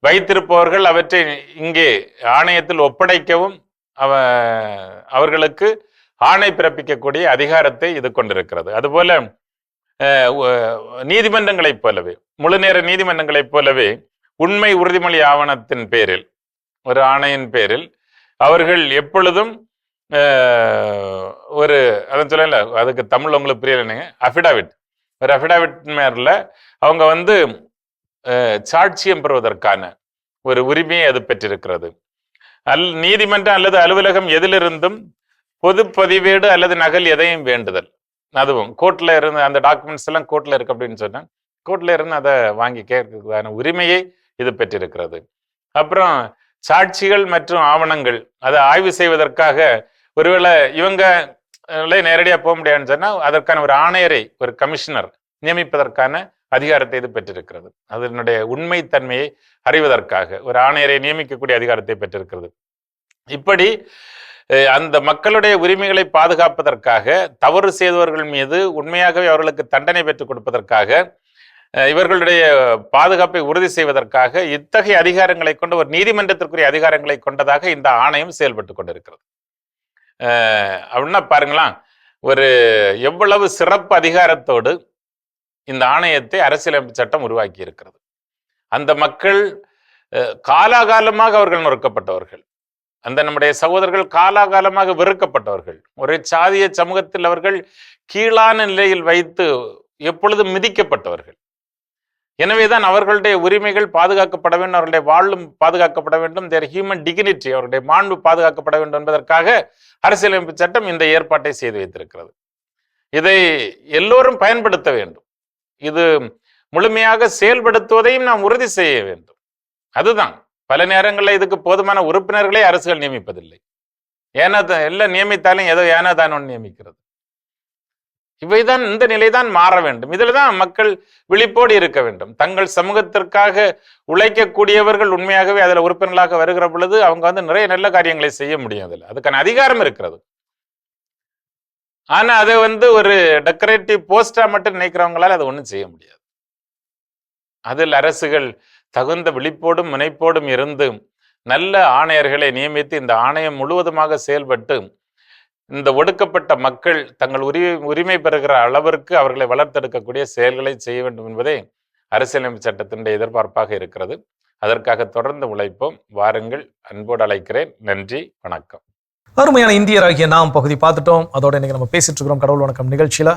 வைத்திருப்பவர்கள் அவற்றை இங்கே ஆணையத்தில் ஒப்படைக்கவும் அவர்களுக்கு ஆணை பிறப்பிக்கக்கூடிய அதிகாரத்தை இது கொண்டிருக்கிறது. அதுபோல நீதிமன்றங்களைப் போலவே, முழுநேர நீதிமன்றங்களைப் போலவே உண்மை உறுதிமொழி ஆவணத்தின் பேரில், ஒரு ஆணையின் பேரில் அவர்கள் எப்பொழுதும் ஒரு அதான் சொல்லல, அதுக்கு தமிழ் உங்களுக்கு புரியலைங்க, அஃபிடாவிட், ஒரு அஃபிடாவிட் மேல அவங்க வந்து சாட்சியம் பெறுவதற்கான ஒரு உரிமையை அது பெற்றிருக்கிறது. நீதிமன்றம் அல்லது அலுவலகம் எதிலிருந்தும் பொது பதிவேடு அல்லது நகல் எதையும் வேண்டுதல், அதுவும் கோர்ட்ல இருந்து அந்த டாக்குமெண்ட்ஸ் எல்லாம் கோர்ட்ல இருக்கு அப்படின்னு சொன்னா கோர்ட்ல இருந்து அதை வாங்கி கேட்கறதுக்கான உரிமையை இது பெற்றிருக்கிறது. அப்புறம் சாட்சிகள் மற்றும் ஆவணங்கள் அதை ஆய்வு செய்வதற்காக ஒருவேளை இவங்க நேரடியாக போக முடியாதுன்னு சொன்னா அதற்கான ஒரு ஆணையரை, ஒரு கமிஷனர் நியமிப்பதற்கான அதிகாரத்தை இது பெற்றிருக்கிறது. அதனுடைய உண்மைத்தன்மையை அறிவதற்காக ஒரு ஆணையரை நியமிக்கக்கூடிய அதிகாரத்தை பெற்றிருக்கிறது. இப்படி அந்த மக்களுடைய உரிமைகளை பாதுகாப்பதற்காக, தவறு செய்தவர்கள் மீது உண்மையாகவே அவர்களுக்கு தண்டனை பெற்றுக் கொடுப்பதற்காக, இவர்களுடைய பாதுகாப்பை உறுதி செய்வதற்காக இத்தகைய அதிகாரங்களை கொண்ட ஒரு நீதிமன்றத்திற்குரிய அதிகாரங்களை கொண்டதாக இந்த ஆணையம் செயல்பட்டு கொண்டிருக்கிறது. அப்படின்னா பாருங்களா, ஒரு எவ்வளவு சிறப்பு அதிகாரத்தோடு இந்த ஆணையத்தை அரசியலமைப்பு சட்டம் உருவாக்கி இருக்கிறது. அந்த மக்கள் காலாகாலமாக அவர்கள் நொறுக்கப்பட்டவர்கள், அந்த நம்முடைய சகோதரர்கள் காலாகாலமாக வெறுக்கப்பட்டவர்கள், ஒரு சாதிய சமூகத்தில் அவர்கள் கீழான நிலையில் வைத்து எப்பொழுதும் மிதிக்கப்பட்டவர்கள். எனவேதான் அவர்களுடைய உரிமைகள் பாதுகாக்கப்பட வேண்டும், அவர்களுடைய வாழ்வும் பாதுகாக்கப்பட வேண்டும், தேர் ஹியூமன் டிக்னிட்டி, அவருடைய மாண்பு பாதுகாக்கப்பட வேண்டும் என்பதற்காக அரசியலமைப்பு சட்டம் இந்த ஏற்பாட்டை செய்து வைத்திருக்கிறது. இதை எல்லோரும் பயன்படுத்த வேண்டும். இது முழுமையாக செயல்படுத்துவதையும் நாம் உறுதி செய்ய வேண்டும். அதுதான் பல நேரங்களில் இதுக்கு போதுமான உறுப்பினர்களே அரசுகள் நியமிப்பதில்லை. ஏன்னா எல்லாம் நியமித்தாலும் ஏதோ ஏனா தான் ஒன்று நியமிக்கிறது. இவைதான், இந்த நிலைதான் மாற வேண்டும். இதுல தான் மக்கள் விழிப்போடு இருக்க வேண்டும். தங்கள் சமூகத்திற்காக உழைக்கக்கூடியவர்கள் உண்மையாகவே அதுல உறுப்பினர்களாக வருகிற பொழுது அவங்க வந்து நிறைய நல்ல காரியங்களை செய்ய முடியும். அதுல அதுக்கான அதிகாரம் இருக்கிறது. ஆனா அதை வந்து ஒரு டெக்கரேட்டிவ் போஸ்டா மட்டும் நினைக்கிறவங்களால அதை ஒன்றும் செய்ய முடியாது. அதில் அரசுகள் தகுந்த விழிப்போடும் முனைப்போடும் இருந்து நல்ல ஆணையர்களை நியமித்து இந்த ஆணையம் முழுவதுமாக செயல்பட்டு இந்த ஒடுக்கப்பட்ட மக்கள் தங்கள் உரிமை பெறுகிற அளவிற்கு அவர்களை வளர்த்தெடுக்கக்கூடிய செயல்களை செய்ய வேண்டும் என்பதே அரசியலமைப்பு சட்டத்தினுடைய எதிர்பார்ப்பாக இருக்கிறது. அதற்காக தொடர்ந்து உழைப்போம். வாருங்கள், அன்போடு அழைக்கிறேன். நன்றி, வணக்கம்.
அருமையான இந்தியராகிய நாம் பகுதி பார்த்துட்டோம். அதோட இன்னைக்கு நம்ம பேசிட்டு இருக்கிறோம் கடவுள் வணக்கம் நிகழ்ச்சியில.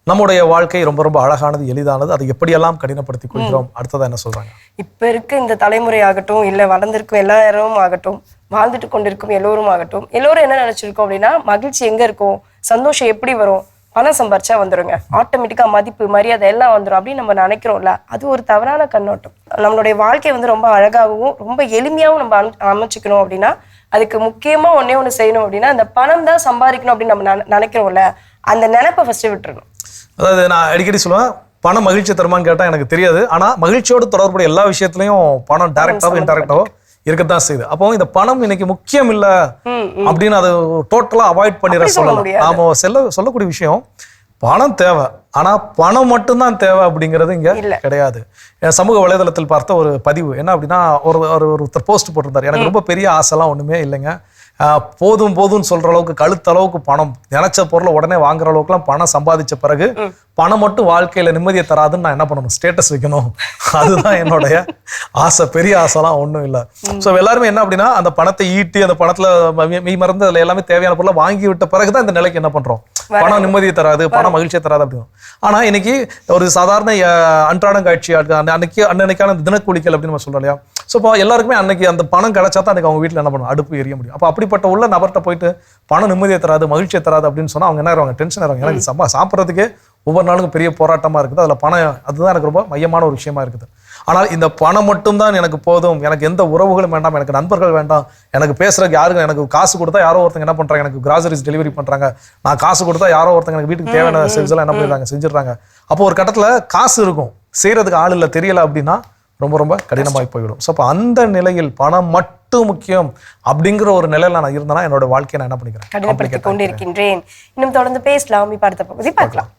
நம்முடைய வாழ்க்கை ரொம்ப ரொம்ப அழகானது, எளிதானது. அதை எப்படியெல்லாம் கடினப்படுத்திக் கொள்கிறோம். அடுத்ததா என்ன சொல்றாங்க?
இப்ப இருக்க இந்த தலைமுறை ஆகட்டும், இல்ல வளர்ந்திருக்கும் எல்லாரும் ஆகட்டும், வாழ்ந்துட்டு கொண்டிருக்கும் எல்லோரும் ஆகட்டும், எல்லோரும் என்ன நினைச்சிருக்கோம் அப்படின்னா, மகிழ்ச்சி எங்க இருக்கும், சந்தோஷம் எப்படி வரும், பணம் சம்பாரிச்சா வந்துருங்க, ஆட்டோமேட்டிக்கா மதிப்பு மரியாதை எல்லாம் வந்துடும் அப்படின்னு நம்ம நினைக்கிறோம்ல, அது ஒரு தவறான கண்ணோட்டம். நம்மளுடைய வாழ்க்கையை வந்து ரொம்ப அழகாகவும் ரொம்ப எளிமையாகவும் நம்ம அமைச்சுக்கணும் அப்படின்னா அதுக்கு முக்கியமா ஒண்ணு செய்யணும் அப்படின்னா அந்த பணம் தான் சம்பாதிக்கணும் அப்படின்னு நம்ம நினைக்கிறோம்ல, அந்த நினைப்பை ஃபர்ஸ்ட் விட்டுறணும்.
அதாவது நான் அடிக்கடி சொல்லுவேன், பணம் மகிழ்ச்சி தருமான்னு கேட்டால் எனக்கு தெரியாது. ஆனால் மகிழ்ச்சியோடு தொடர்புடைய எல்லா விஷயத்துலையும் பணம் டைரக்டாவோ இன்டைரக்டாவோ இருக்கத்தான் செய்யுது. அப்போ இந்த பணம் இன்னைக்கு முக்கியம் இல்லை அப்படின்னு அதை டோட்டலாக அவாய்ட் பண்ணிட சொல்லலாம். நாம சொல்லக்கூடிய விஷயம் பணம் தேவை, ஆனா பணம் மட்டும்தான் தேவை அப்படிங்கிறது இங்க கிடையாது. சமூக வலைதளத்தில் பார்த்த ஒரு பதிவு என்ன அப்படின்னா, ஒருத்தர் போஸ்ட் போட்டிருந்தார், எனக்கு ரொம்ப பெரிய ஆசைலாம் ஒண்ணுமே இல்லைங்க, போதும் போதும்னு சொல்ற அளவுக்கு கழுத்தளவுக்கு பணம், நினைச்ச பொருளை உடனே வாங்குற அளவுக்குலாம் பணம் சம்பாதிச்ச பிறகு பணம் மட்டும் வாழ்க்கையில நிம்மதியை தராதுன்னு நான் என்ன பண்ணணும், ஸ்டேட்டஸ் வைக்கணும். அதுதான் என்னுடைய ஆசை, பெரிய ஆசைலாம் ஒன்றும் இல்லை. ஸோ எல்லாருமே என்ன அப்படின்னா அந்த பணத்தை ஈட்டி அந்த பணத்துல மெய் மறந்து அதுல எல்லாமே தேவையான பொருளை வாங்கி விட்ட பிறகுதான் இந்த நிலைக்கு என்ன பண்றோம், பணம் நிம்மதியை தராது, பணம் மகிழ்ச்சியை தராது அப்படின்னு. ஆனா இன்னைக்கு ஒரு சாதாரண அன்றாடம் காட்சி அன்னைக்கான தினக்கூலிகள் அப்படின்னு நம்ம சொல்றோம் இல்லையா. ஸோ இப்போ எல்லாருக்குமே அன்னைக்கு அந்த பணம் கிடைச்சா தான் அன்னைக்கு அவங்க வீட்டில் என்ன பண்ணணும், அடுப்பு எரிய முடியும். அப்போ அப்படிப்பட்ட உள்ள நபர்கிட்ட போயிட்டு பணம் நிம்மதியை தராது மகிழ்ச்சியை தராது அப்படின்னு சொன்னா அவங்க என்ன ஆயிடுவாங்க, டென்ஷன் ஆயிடுவாங்க. எனக்கு சாப்பிட்றதுக்கே ஒவ்வொரு நாளுக்கும் பெரிய போராட்டமா இருக்குது, அதுல பணம் அதுதான் எனக்கு ரொம்ப மையமான ஒரு விஷயமா இருக்குது. ஆனால் இந்த பணம் மட்டும்தான் எனக்கு போதும், எனக்கு எந்த உறவுகளும் வேண்டாம், எனக்கு நண்பர்கள் வேண்டாம், எனக்கு பேசுறதுக்கு யாருக்கு, எனக்கு காசு கொடுத்தா யாரோ ஒருத்தங்க என்ன பண்றாங்க, எனக்கு கிராசரிஸ் டெலிவரி பண்றாங்க, நான் காசு கொடுத்தா யாரோ ஒருத்தங்க எனக்கு வீட்டுக்கு தேவையான சர்வீஸ் எல்லாம் என்ன பண்ணிடுறாங்க, செஞ்சிடறாங்க. அப்போ ஒரு கட்டத்துல காசு இருக்கும், செய்யறதுக்கு ஆள் இல்லை, தெரியல அப்படின்னா ரொம்ப ரொம்ப கடினமாகி போயிடும். ஸோ அப்போ அந்த நிலையில் பணம் மட்டும் முக்கியம் அப்படிங்கிற ஒரு நிலையில நான் இருந்தேன்னா என்னோட வாழ்க்கையை நான் என்ன பண்ணிக்கிறேன்,
கடினப்படுத்திக் கொண்டிருக்கின்றேன். இன்னும் தொடர்ந்து பேசலாம், இப்ப அடுத்த பகுதி பார்க்கலாம்.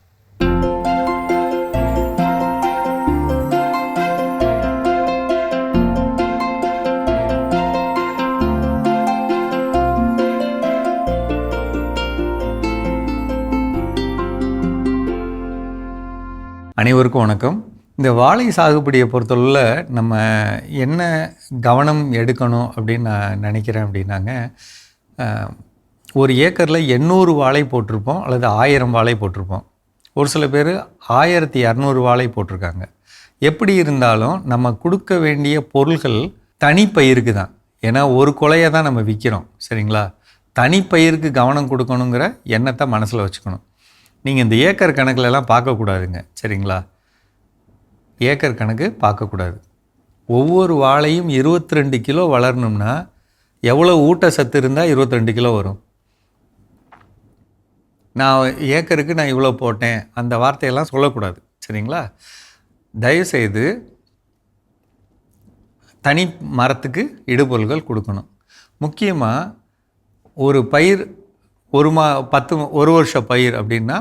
அனைவருக்கும் வணக்கம். இந்த வாழை சாகுபடியை பொறுத்தவரையில் நம்ம என்ன கவனம் எடுக்கணும் அப்படின்னு நான் நினைக்கிறேன் அப்படின்னாங்க, ஒரு ஏக்கரில் 800 வாழை போட்டிருப்போம் அல்லது 1000 வாழை போட்டிருப்போம். ஒரு சில பேர் 1200 வாழை போட்டிருக்காங்க. எப்படி இருந்தாலும் நம்ம கொடுக்க வேண்டிய பொருள்கள் தனிப்பயிருக்கு தான். ஏன்னா ஒரு கொலையை தான் நம்ம விற்கிறோம், சரிங்களா? தனிப்பயிருக்கு கவனம் கொடுக்கணுங்கிற எண்ணத்தை மனசில் வச்சுக்கணும். நீங்கள் இந்த ஏக்கர் கணக்கிலலாம் பார்க்கக்கூடாதுங்க, சரிங்களா? ஏக்கர் கணக்கு பார்க்கக்கூடாது. ஒவ்வொரு வாழையும் 22 கிலோ வளரணும்னா எவ்வளோ ஊட்டச்சத்து இருந்தால் 22 கிலோ வரும்? நான் ஏக்கருக்கு நான் இவ்வளோ போட்டேன் அந்த வார்த்தையெல்லாம் சொல்லக்கூடாது, சரிங்களா? தயவுசெய்து தனி மரத்துக்கு இடுபொருள்கள் கொடுக்கணும். முக்கியமாக ஒரு பயிர் ஒரு வருஷ பயிர் அப்படின்னா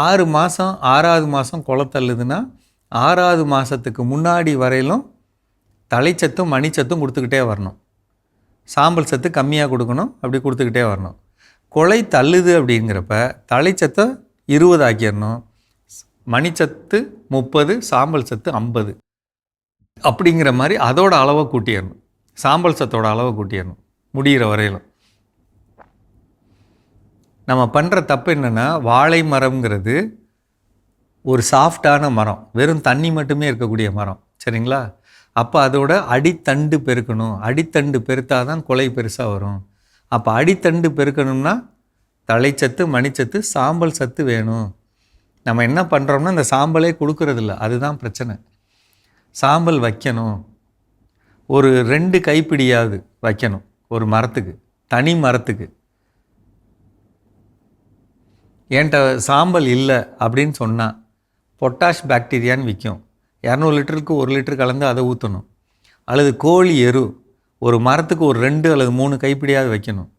6 மாதம் 6வது மாதம் குளத்தள்ளுதுன்னா 6வது மாதத்துக்கு முன்னாடி வரையிலும் தலைச்சத்தும் மணிச்சத்தும் கொடுத்துக்கிட்டே வரணும். சாம்பல் சத்து கம்மியாக கொடுக்கணும், அப்படி கொடுத்துக்கிட்டே வரணும். கொலை தள்ளுது அப்படிங்கிறப்ப தலைச்சத்தை 20 ஆக்கிடணும், மணிச்சத்து 30, சாம்பல் சத்து 50 அப்படிங்கிற மாதிரி அதோட அளவை கூட்டிடணும். சாம்பல் சத்தோட அளவை கூட்டிடணும் முடிகிற வரையிலும். நம்ம பண்ணுற தப்பு என்னென்னா, வாழை மரம்ங்கிறது ஒரு சாஃப்டான மரம், வெறும் தண்ணி மட்டுமே இருக்கக்கூடிய மரம், சரிங்களா? அப்போ அதோட அடித்தண்டு பெருக்கணும். அடித்தண்டு பெருத்தால் தான் கொலை பெருசாக வரும். அப்போ அடித்தண்டு பெருக்கணும்னா தலைச்சத்து மணிச்சத்து சாம்பல் சத்து வேணும். நம்ம என்ன பண்ணுறோம்னா இந்த சாம்பலே கொடுக்கறதில்ல, அதுதான் பிரச்சனை. சாம்பல் வைக்கணும், ஒரு 2 கைப்பிடியாவது வைக்கணும் ஒரு மரத்துக்கு, தனி மரத்துக்கு. என்கிட்ட சாம்பல் இல்லை அப்படின்னு சொன்னால் பொட்டாஷ் பாக்டீரியான்னு விற்கும், 200 லிட்டருக்கு 1 லிட்டர் கலந்து அதை ஊற்றணும். அல்லது கோழி எரு ஒரு மரத்துக்கு ஒரு 2 அல்லது 3 கைப்பிடியாவது வைக்கணும்.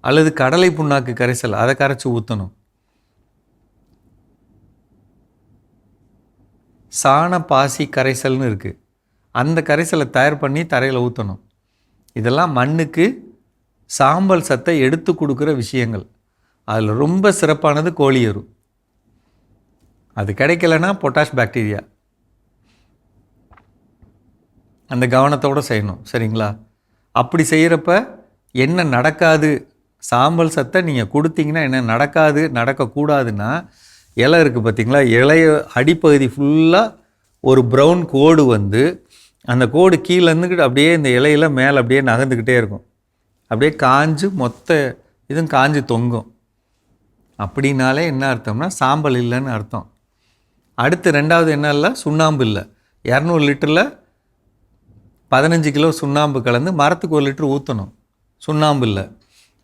அல்லது கடலை புண்ணாக்கு கரைசல் அதை கரைச்சி ஊற்றணும். சாண பாசி கரைசல்னு இருக்குது, அந்த கரைசலை தயார் பண்ணி தரையில் ஊற்றணும். இதெல்லாம் மண்ணுக்கு சாம்பல் சத்தை எடுத்து கொடுக்குற விஷயங்கள். அதில் ரொம்ப சிறப்பானது கோழி எரு. அது கிடைக்கலன்னா பொட்டாஷ் பாக்டீரியா. அந்த கவனத்தோடு செய்யணும், சரிங்களா? அப்படி செய்கிறப்ப என்ன நடக்காது, சாம்பல் சத்தை நீங்கள் கொடுத்தீங்கன்னா என்ன நடக்காது, நடக்கக்கூடாதுன்னா, இலை இருக்குது பார்த்தீங்களா, இலைய அடிப்பகுதி ஃபுல்லாக ஒரு ப்ரௌன் கோடு வந்து அந்த கோடு கீழேருந்துக்கிட்டு அப்படியே இந்த இலையில மேலே அப்படியே நகர்ந்துக்கிட்டே இருக்கும். அப்படியே காஞ்சு மொத்த இதுவும் காஞ்சு தொங்கும். அப்படின்னாலே என்ன அர்த்தம்னா சாம்பல் இல்லைன்னு அர்த்தம். அடுத்து 2வது என்ன இல்லை, சுண்ணாம்பு இல்லை. 200 லிட்டரில் 15 கிலோ சுண்ணாம்பு கலந்து மரத்துக்கு 1 லிட்டர் ஊற்றணும், சுண்ணாம்பு இல்லை.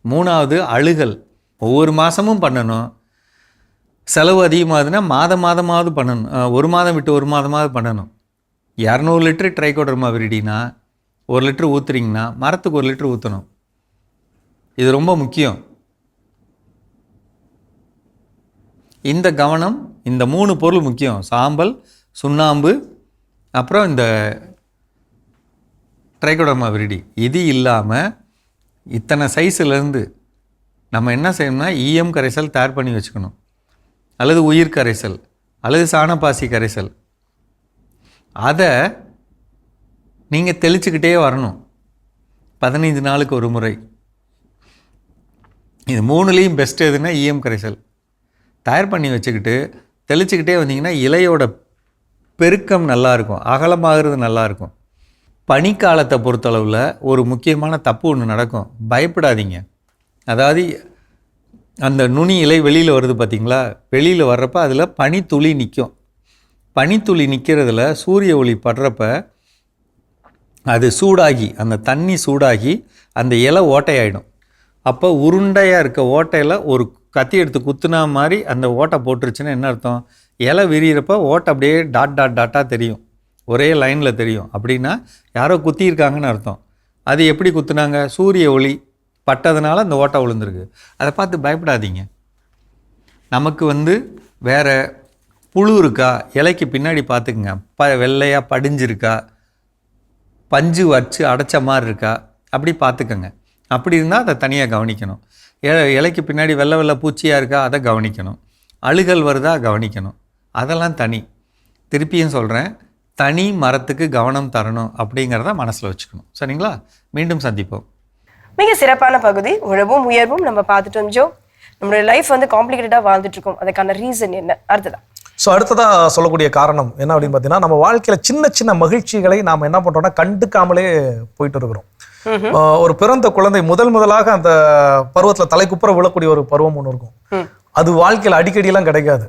3வது அழுகல், ஒவ்வொரு மாதமும் பண்ணணும். செலவு அதிகமாகுதுன்னா மாதமாவது பண்ணணும், 1 மாதம் விட்டு 1 மாதமாவது பண்ணணும். 200 லிட்டரு ட்ரைகோடர்மா விரிடினா 1 லிட்டர் ஊற்றுறீங்கன்னா மரத்துக்கு 1 லிட்டர் ஊற்றணும். இது ரொம்ப முக்கியம். இந்த கவனம், இந்த 3 பொருள் முக்கியம். சாம்பல், சுண்ணாம்பு, அப்புறம் இந்த ட்ரைகோடர்மா விரிடி. இது இல்லாமல் இத்தனை சைஸ்லேருந்து நம்ம என்ன செய்யணும்னா ஈயம் கரைசல் தயார் பண்ணி வச்சுக்கணும், அல்லது உயிர் கரைசல், அல்லது சாணப்பாசி கரைசல். அதை நீங்கள் தெளிச்சுக்கிட்டே வரணும் 15 நாளுக்கு ஒரு முறை. இது 3லேயும் பெஸ்ட் எதுன்னா ஈயம் கரைசல் தயார் பண்ணி வச்சுக்கிட்டு தெளிச்சுக்கிட்டே வந்தீங்கன்னா இலையோட பெருக்கம் நல்லாயிருக்கும், அகலமாகிறது நல்லாயிருக்கும். பனிக்காலத்தை பொறுத்தளவில் ஒரு முக்கியமான தப்பு ஒன்று நடக்கும், பயப்படாதீங்க. அதாவது அந்த நுனி இலை வெளியில் வருது பார்த்திங்களா, வெளியில் வர்றப்ப அதில் பனித்துளி நிற்கும். பனித்துளி நிற்கிறதுல சூரிய ஒளி படுறப்ப அது சூடாகி, அந்த தண்ணி சூடாகி அந்த இலை ஓட்டையாயிடும். அப்போ உருண்டையாக இருக்க ஓட்டையில் ஒரு கத்தி எடுத்து குத்துனா மாதிரி அந்த ஓட்டை போட்டுருச்சுன்னா என்ன அர்த்தம், இலை விரிகிறப்ப ஓட்டை அப்படியே டாட்டாக தெரியும், ஒரே லைனில் தெரியும். அப்படின்னா யாரோ குத்தியிருக்காங்கன்னு அர்த்தம். அது எப்படி குத்துனாங்க, சூரிய ஒளி பட்டதுனால அந்த ஓட்டை விழுந்திருக்கு. அதை பார்த்து பயப்படாதீங்க. நமக்கு வேறு புழு இருக்கா, இலைக்கு பின்னாடி பார்த்துக்குங்க, வெள்ளையாக படிஞ்சிருக்கா, பஞ்சு வச்சு அடைச்ச மாதிரி இருக்கா, அப்படி பார்த்துக்கங்க. அப்படி இருந்தால் அதை தனியாக கவனிக்கணும். இலைக்கு பின்னாடி வெள்ளை பூச்சியாக இருக்கா, அதை கவனிக்கணும். அழுகல் வருதா கவனிக்கணும், அதெல்லாம் தனி. திருப்பியும் சொல்கிறேன், தனி மரத்துக்கு கவனம் தரணும் அப்படிங்கிறத மனசில் வச்சுக்கணும். சரிங்களா? மீண்டும் சந்திப்போம்.
மிக சிறப்பான பகுதி உழவும் உயர்வும் நம்ம பார்த்துட்டு இருந்தோம். நம்மளுடைய லைஃப் காம்ப்ளிகேட்டடாக வாழ்ந்துட்டு இருக்கோம், அதுக்கான ரீசன் என்ன?
அடுத்ததாக சொல்லக்கூடிய காரணம் என்ன அப்படின்னு பார்த்தீங்கன்னா, நம்ம வாழ்க்கையில் சின்ன சின்ன மகிழ்ச்சிகளை நாம் என்ன பண்ணுறோம்னா கண்டுக்காமலே போயிட்டு இருக்கிறோம். ஒரு பிறந்த குழந்தை முதலாக அந்த பருவத்தில் தலைக்குப்புற விழக்கூடிய ஒரு பருவம் ஒன்று இருக்கும். அது வாழ்க்கையில் அடிக்கடியெல்லாம் கிடைக்காது.